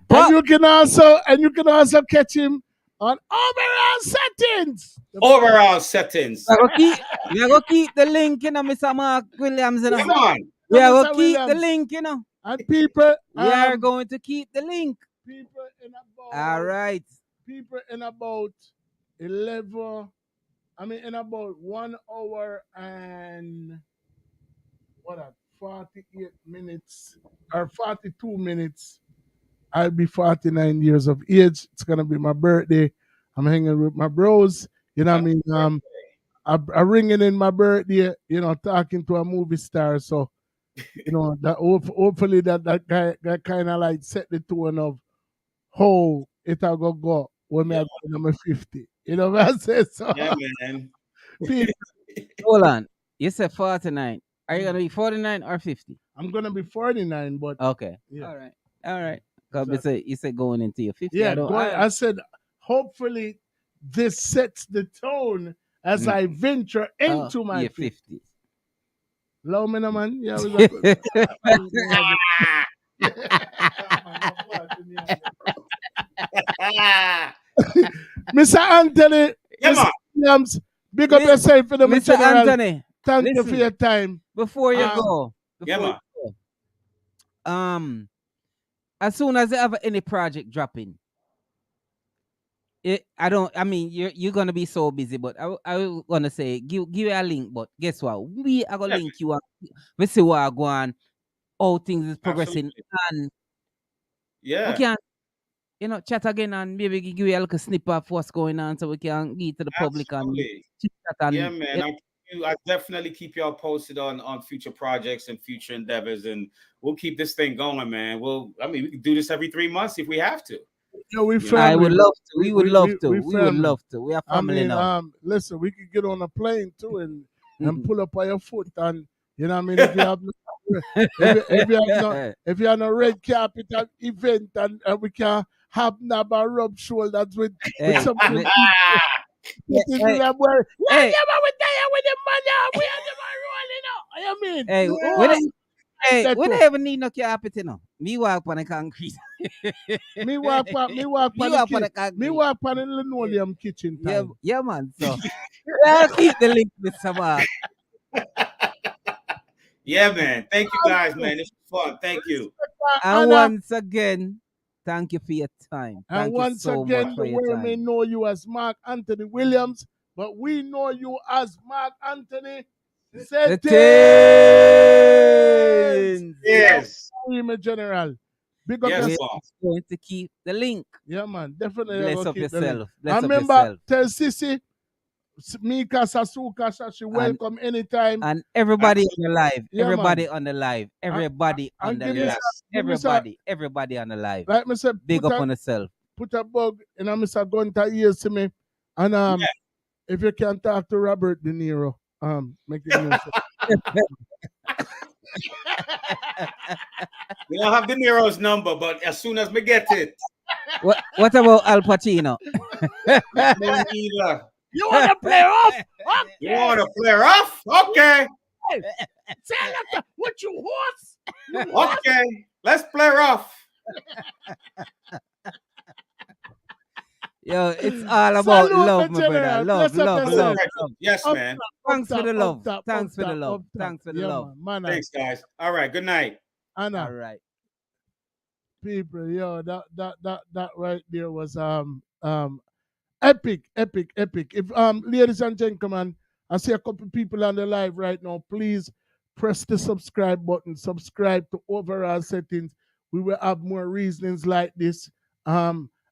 And you can also catch him on Overall Settings. Overall Settings. We are going to keep the link, you know, Mr. Mark Williams. You know. Come on. We are going to keep the link, you know. And people, we are going to keep the link. People in about. All right. People in about 1 hour and 48 minutes or 42 minutes. I'll be 49 years of age. It's gonna be my birthday. I'm hanging with my bros. You know what I mean? I'm ringing in my birthday. You know, talking to a movie star. So, you know, that hopefully that guy kind of like set the tone of how it'll go when I go number 50. You know what I'm saying? So, yeah, man. Hold on. You said 49. Are you gonna be 49 or 50? I'm gonna be 49, but okay. Yeah. All right. Exactly. You said going into your 50. Yeah, I said hopefully this sets the tone as I venture into my 50s. Low me, man. Yeah, Mr. Anthony, Williams, big up yourself for the Mr. Anthony. Thank you for your time. Before you go, as soon as you have any project dropping, I mean, you're gonna be so busy, but I was gonna say give you a link, but guess what? We are gonna link you up. We see what are going, how things is progressing, and we can, you know, chat again and maybe give you a little snip of what's going on, so we can get to the public and yeah, man. I definitely keep y'all posted on future projects and future endeavors, and we'll keep this thing going, man. We can do this every 3 months if we have to. Yeah, I would love to. We would love to. We would love to. We are family now. Listen, we could get on a plane too and pull up on your foot, and you know what I mean. If you have if you have no red carpet event, and we can have a rub shoulders with something. With the money, we are never rolling out. I mean, we don't even need no carpet, you know. Me walk on the concrete. me walk on the linoleum kitchen time. Yeah, man. So I'll keep the link with some. Yeah, man. Thank you guys, man. This was fun. Thank you. And once again, thank you for your time. And Thank once you so again, much for the your world may time. know you as Mark Anthony Williams, but we know you as Mark Anthony Settins. Yes. My general. Big up Yes, yourself. boss. Going to keep the link. Yeah, man. Definitely. Bless gonna up keep the link. yourself. Bless And up remember, yourself. tell Sissy, Mika Sasuka, Shashi, welcome anytime. And everybody on the live. Yeah, Everybody man. on the live. Everybody on the give me live. some- Everybody on the live. Like me say, Big up on yourself. Put a bug in a Mr. Gunter ears to me. And if you can talk to Robert De Niro, make it news. We don't have De Niro's number, but as soon as we get it. What about Al Pacino? You want to play rough? Okay. You want to play rough? Okay. Hey, say like what you horse? Okay. Let's play rough. Yo, it's all about Salute, love, my my brother. general. Love, Bless up love, yourself. love. Yes, Up man. top, Thanks for the love. up top, Thanks for the up love. top. Thanks for the Yeah, love. man. Thanks, guys. All right. Good night. Anna. All right. People, yo, that right there was epic. If ladies and gentlemen, I see a couple people on the live right now. Please press the subscribe button. Subscribe to Overall Settings. We will have more reasonings like this.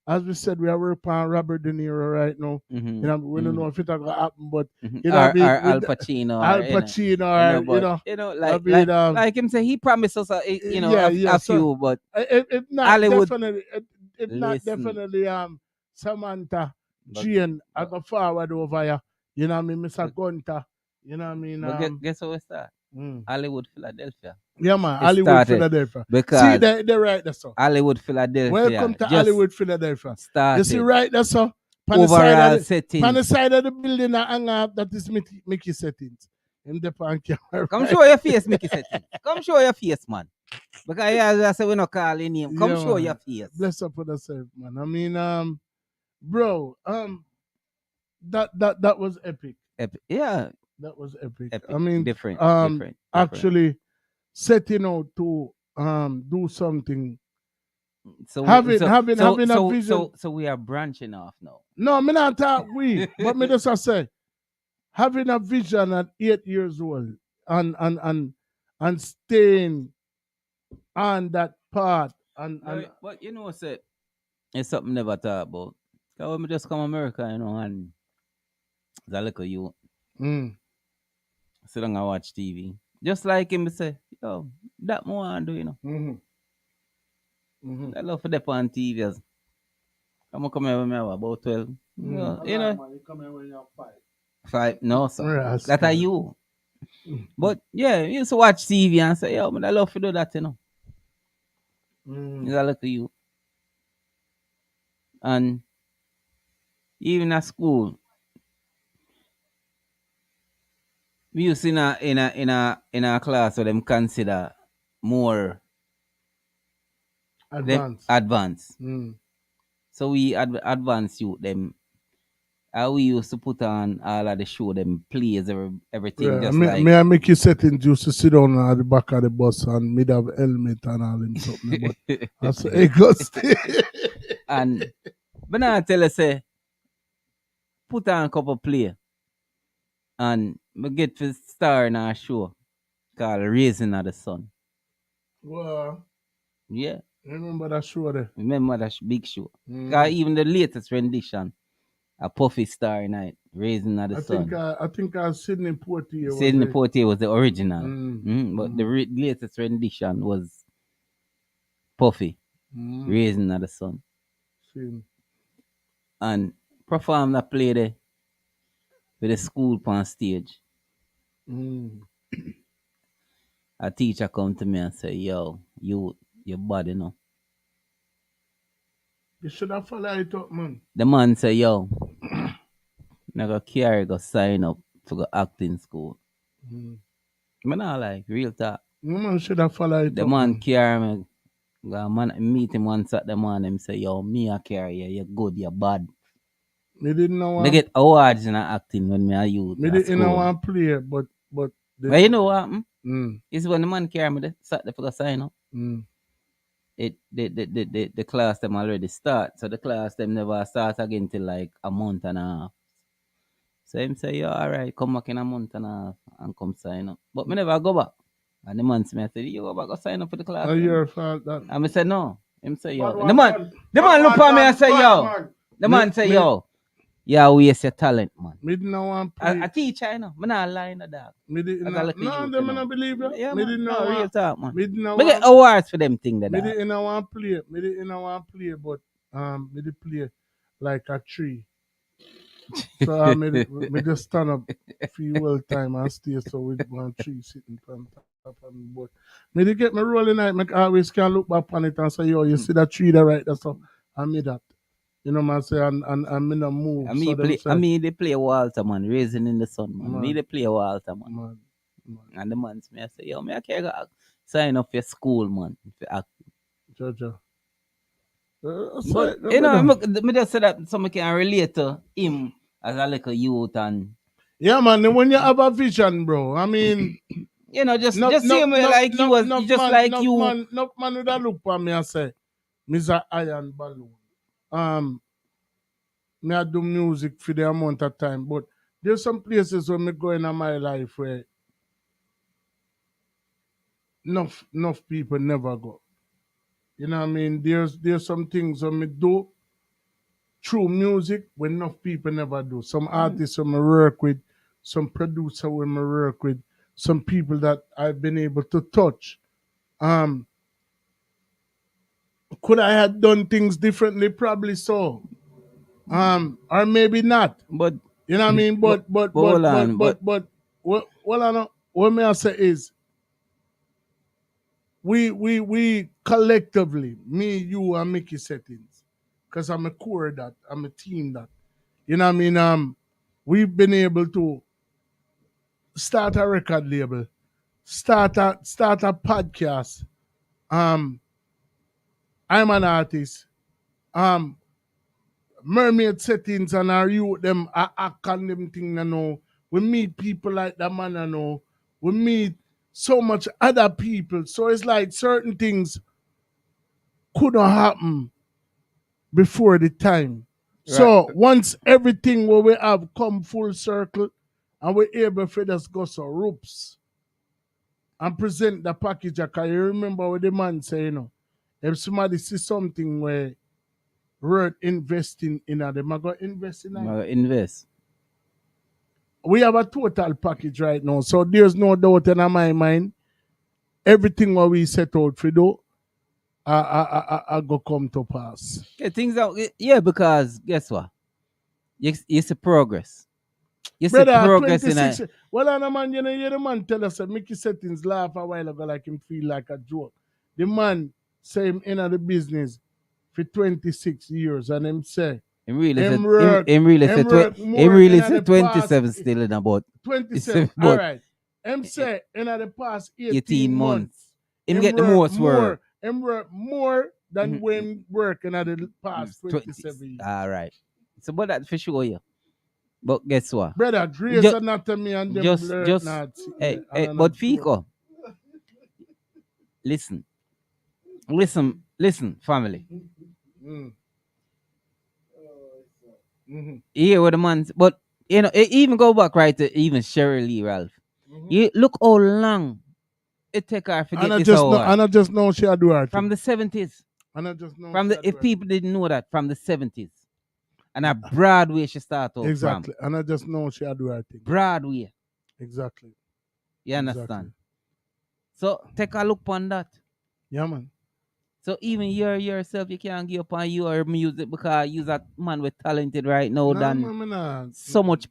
As we said, we are working on Robert De Niro right now. Mm-hmm. You know, we don't know if it's gonna happen, but Mm-hmm. you know, Or Al Pacino. Al Pacino, like him say, he promised us a so few, but if not Hollywood. definitely, if not Listen. definitely, Samantha Jane, I go forward over here. You know what I mean, Mr. Gunter. You know what I mean. But guess what we start? Hollywood, Philadelphia. Yeah, man. It Hollywood, started Philadelphia. because See, they're right there, so. Hollywood, Philadelphia. Welcome to just Hollywood, Philadelphia. started. You see right there, so. Overall Settings. On the side of the building, that is Mickey Settings. In the pan camera. Come show your face, Mickey Settings. Come show your face, man. Because I say we not call your name. Come show your face. Bless up for yourself, man. I mean, bro, that was epic. Yeah. That was epic. Epic. I mean, different. Actually setting out to do something. So having a vision. So we are branching off now. No, me not talk we, but me just say having a vision at 8 years old and staying on that path and but you know, say it's something never talk about. Because when we just come America, you know, and the little you sit down and watch TV. Just like him say, yo, that more I do, you know. I love for the on TV. I'm come here when I was about 12. You know. You come here when you're 5? No, sir. Yes. That are you. But yeah, you used to watch TV and say, yo, man, I love to do that, you know. I look at you. And even at school, we used in a class where them consider more advanced. So we advance youth them. We used to put on all of the show them plays everything. Yeah, just may I make you Settings used to sit down at the back of the bus and mid have helmet and all them something. But that's it goes. And but now I tell you say, put on a couple play. And we get to star in our show called Raising of the Sun. Well, yeah. Remember that show there? Remember that big show. Because even the latest rendition, a Puffy star night, Raising of the Sun. I think Sidney Poitier. Sidney Poitier was the original. But the latest rendition was Puffy, Raising of the Sun. And perform that play there with the school on stage. A teacher come to me and say, yo, your body, no. You should have followed it up, man. The man say, yo, I go carry, go sign up to go acting school. I not like real talk. The man should have followed it the up. The man carry me. Man, meet him once at the man, him say, yo, me I carry you, you're good, you're bad. Me didn't know. They get awards in acting when me a youth. Me didn't know one play, but you know what? Is when the man carry me sat there for the sign up. The class them already start. So the class them never start again till like a month and a half. So him say, yeah, all right, come back in a month and a half and come sign up. But me never go back. And the man said, you go back, go sign up for the class. Oh, your fault that. And I said, no. Him say, yo. But The man look at me and say, yo. The man say, yo. Yeah, waste your talent, man. Me didn't want to play. I teach, I know. Me not lying at that. Me didn't no, they me not believe you. Yeah, Me man. didn't No, know. real talk, man. Me didn't Me get awards for them thing that. Me didn't want to play. Me didn't want to play, but me did play like a tree. So me just stand up few whole time and stay so with one tree sitting on top of me. But me did get me rolling night. Me always can look back on it and say, yo, you see that tree there right there, so I made that. You know, man, say, and me no move. They play Walter, man, Raising in the Sun, man. Me they play Walter, man. And the man me I say, yo, me I can't go sign up for school, man. For act. Jojo. But, you know, me just say that somebody can relate to him as a little youth and... Yeah, man, when you have a vision, bro, I mean... you know, just see me like you was, just man, like you... No man would have look at me and say, Mr. Iron Balloon. Me I do music for the amount of time, but there's some places where me go in my life where enough people never go. You know what I mean? There's some things that me do through music when enough people never do. Some artists who me work with, some producer who me work with, some people that I've been able to touch. Could I have done things differently? Probably so. Or maybe not. But you know what I mean? But what may I say is we collectively, me, you, and Mickey Settings, because I'm a core that, I'm a team that. You know what I mean? We've been able to start a record label, start a podcast. I'm an artist. Mermaid Settings and our youth, them act on them thing, you know. We meet people like that man, you know. We meet so much other people. So it's like certain things couldn't happen before the time. Right. So once everything what we have come full circle and we're able to just go so ropes and present the package, because you remember what the man say, you know, if somebody see something where worth investing in them, I go invest in it. Invest. We have a total package right now, so there's no doubt in my mind. Everything what we set out for do, I go come to pass. Yeah, things out. Yeah, because guess what? You see progress. You see progress in it. Well, and man, you know, the man tell us that Mickey Settings laugh a while ago like him feel like a joke. The man say him in the business for 26 years, and him say him really say 27 still in about 27. All right. Him say in the past 18 months. Him get the most work. Him work more than when working at the past 27 years. All right. So but that for sure, yeah. But guess what? Brother, Grey's Anatomy and them just hey, but Fico. Listen, family. You hear what the man, but you know, even go back right to even Cheryl Lee Ralph. You look how long it take her to get this award. And I just know she do her from the 70s. And I just know from the if people didn't know that from the 70s. And a Broadway she started exactly. From. And I just know she do her thing. Broadway. Exactly. You understand? Exactly. So take a look on that. Yeah, man. So even you yourself, you can't give up on your music because you're that man with talented right now. So much.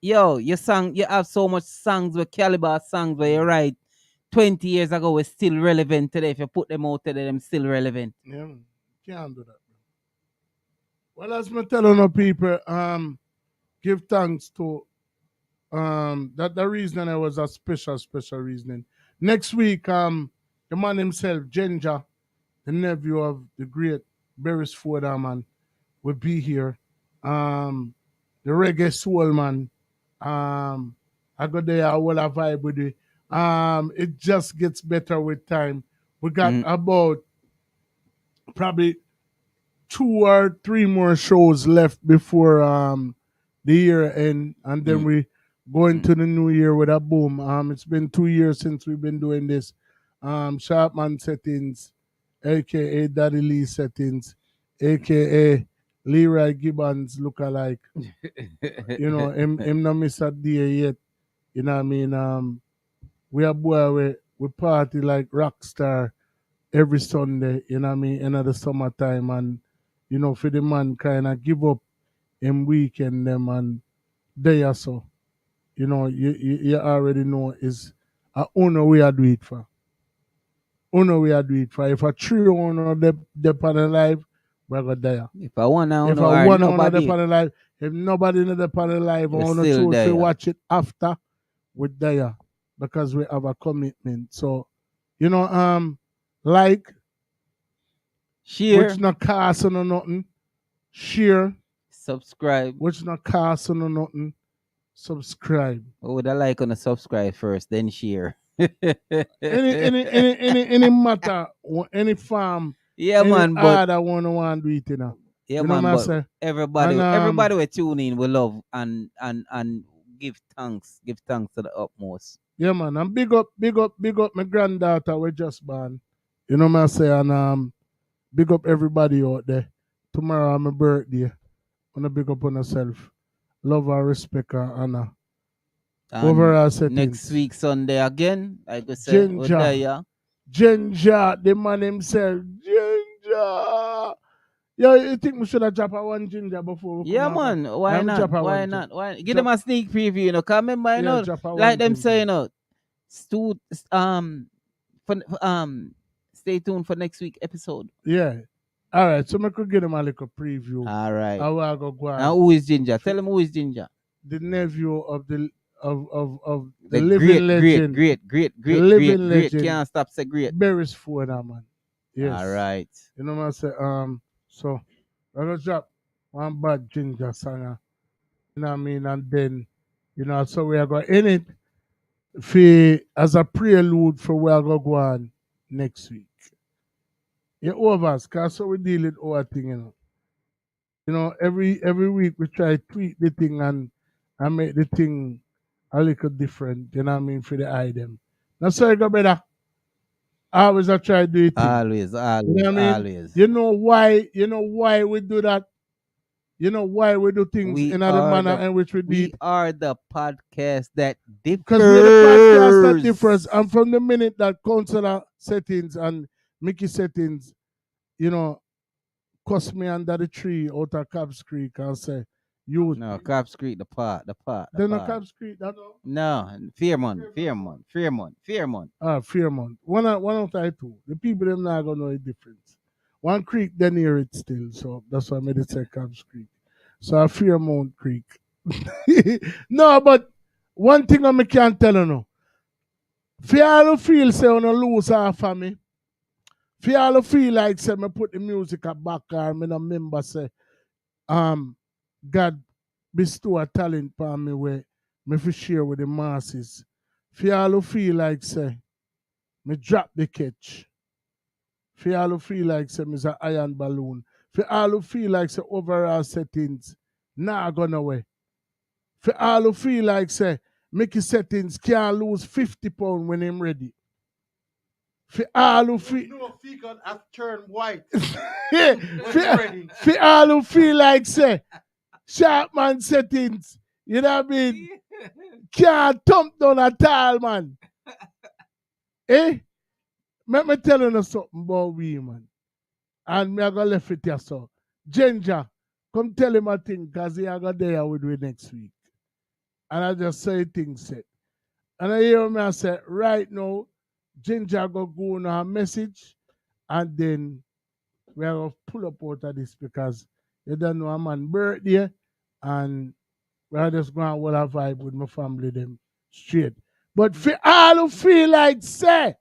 Yo, you have so much songs with caliber songs where you write 20 years ago were still relevant today. If you put them out today, them still relevant. Yeah, man. Can't do that. Well, as me telling the people, give thanks to that the reason it was a special reasoning. Next week, the man himself, Ginger, the nephew of the great Beresford man, will be here. The reggae soul man. I go there, I will have vibe with It just gets better with time. We got about probably 2 or 3 more shows left before the year end, and then we go into the new year with a boom. It's been 2 years since we've been doing this. Sharpman Settings, aka Daddy Lee Settings, aka Leroy Gibbons lookalike. Him no miss a day yet. You know what I mean? We are boy we party like rock star every Sunday, you know what I mean, end of the summertime, and for the man kinda give up him weekend them and they are so. You already know is a owner we are do it for. Owner we are do it for. If a 3 owner de on the live, we're gonna die. If I want to If know, a or 1 owner nobody, de on the live, if nobody in the on the live, I We're wanna still choose there. to watch it after with there because we have a commitment. So, like, share, which not cost or nothing. Share, subscribe. which not cost or nothing. Subscribe. What would I like on the subscribe first, then share. Any matter, any farm, Yeah, any man, but other one want to do it, yeah, you know man, what I but say? everybody, And, everybody will tune in, will love and give thanks to the utmost. Yeah, man, and big up my granddaughter we just born. You know what I say? And big up everybody out there. Tomorrow my birthday. Wanna big up on yourself. Love her, respect her, honor. And Overall settings. next week Sunday again, like we said, we're there, yeah. Ginger, the man himself. Ginger. Yo, you think we should have dropped one ginger before we Yeah, come out? man. Why I'm not? drop a Why one not? Why give them a sneak preview? Cause remember, drop a like one them ginger. saying, stay tuned for next week episode. Yeah. All right, so I could give them a little preview. All right. How I go on. Now who is Ginger? Tell him who is Ginger. The nephew of the The living legend. great legend. Can't stop say great. Beresford, man. Yes. All right. You know what I say? So I'm gonna drop one bad ginger song. You know what I mean? And then, so we are going in it as a prelude for where I go on next week. Yeah, over, cause so we deal with our thing, every week we try to tweak the thing and make the thing a little different, you know what I mean, for the item. Now sorry go brother. Always I try to do it. Always. You know what I mean? Always. You know why we do that? You know why we do things in other manner in which we do We it? are the podcast that differs. Because we're the podcast that differs. And from the minute that Counselor Settings and Mickey Settings, cuss me under the tree out of Cabs Creek and say, you. No, Cabs Creek, the part. Then no Cabs Creek, that no? No, Fairmont. Fairmont. One out of two. The people them not gonna know the difference. One creek, they near it still, so that's why I made it say Cabs Creek. So a Fairmont Creek. No, but one thing I can't tell you now. If you all feel say you lose half of me, if you all feel like say me put the music at back or me no remember say God bestow a talent for me where me fi share with the masses. If you all feel like say me drop the catch. If you all feel like say me's an iron balloon. If you all feel like say overall settings nah gone away. If you all feel like say Mickey Settings can't lose 50 pounds when him ready. For all who feel have turned white. For all who feel like say Sharpman Settings, you know what I mean? Can't thump down at all, man. Let me tell you something about we, man. And me I gonna left it here so. Ginger, come tell him a thing because he I got there with me next week. And I just say things said. And I hear me I say, right now, Ginger go on a message and then we are going to pull up out of this because you don't know a man's birthday and we are just going to hold a vibe with my family them straight. But for all who feel like say,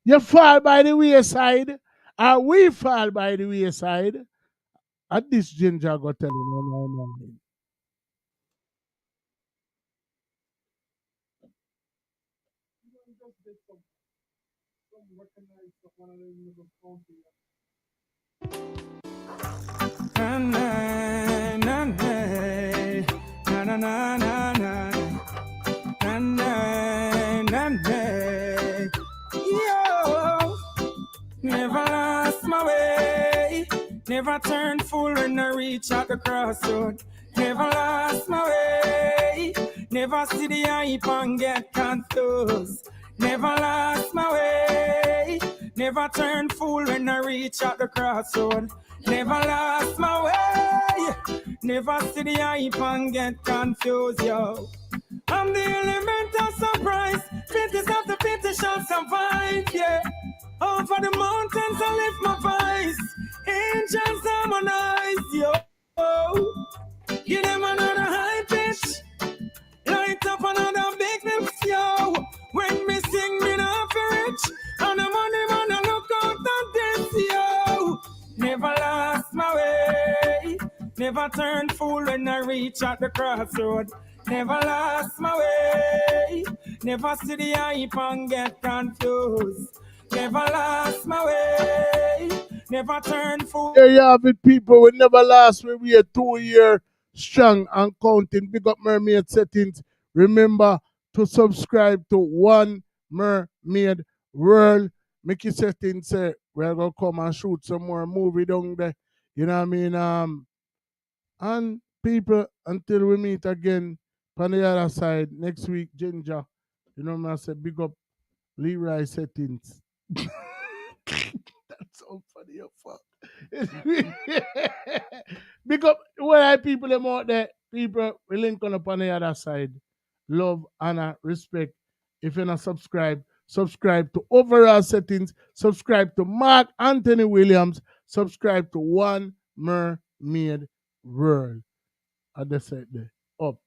you fall by the wayside or we fall by the wayside, at this Ginger go tell you no. Na na na na na na na na na na. Yo, never lost my way. Never turned fool when I reach at the crossroad. Never lost my way. Never see the hype and get confused. Never lost my way. Never turned fool when I reach at the crossroad. Never lost my way. Never see the hype and get confused, yo. I'm the element of surprise. Fittest of the fittest shall survive, yeah. Over the mountains I lift my voice. Angels harmonize, yo. Give them another high pitch. Light up another big lips, yo. When me sing, me not for rich. And the money man, I look out on this, yo. Never lost my way. Never turned fool when I reach at the crossroad. Never lost my way. Never see the hype and get confused. Never lost my way. Never turned fool. There you have it, people. We never lost. We are 2 years strong and counting. Big up Mermaid Settings. Remember to subscribe to One Mermaid World. Make your settings say we're gonna come and shoot some more movie down there. You know what I mean? And people, until we meet again on the other side next week, Ginger. You know what I say? Big up Leroy Settings. That's so funny, you fuck. Big up where people them out there. People, we link on up on the other side. Love, honor, respect. If you're not subscribed, subscribe to Overall Settings. Subscribe to Mark Anthony Williams. Subscribe to One Mermaid World. I just said there. Up.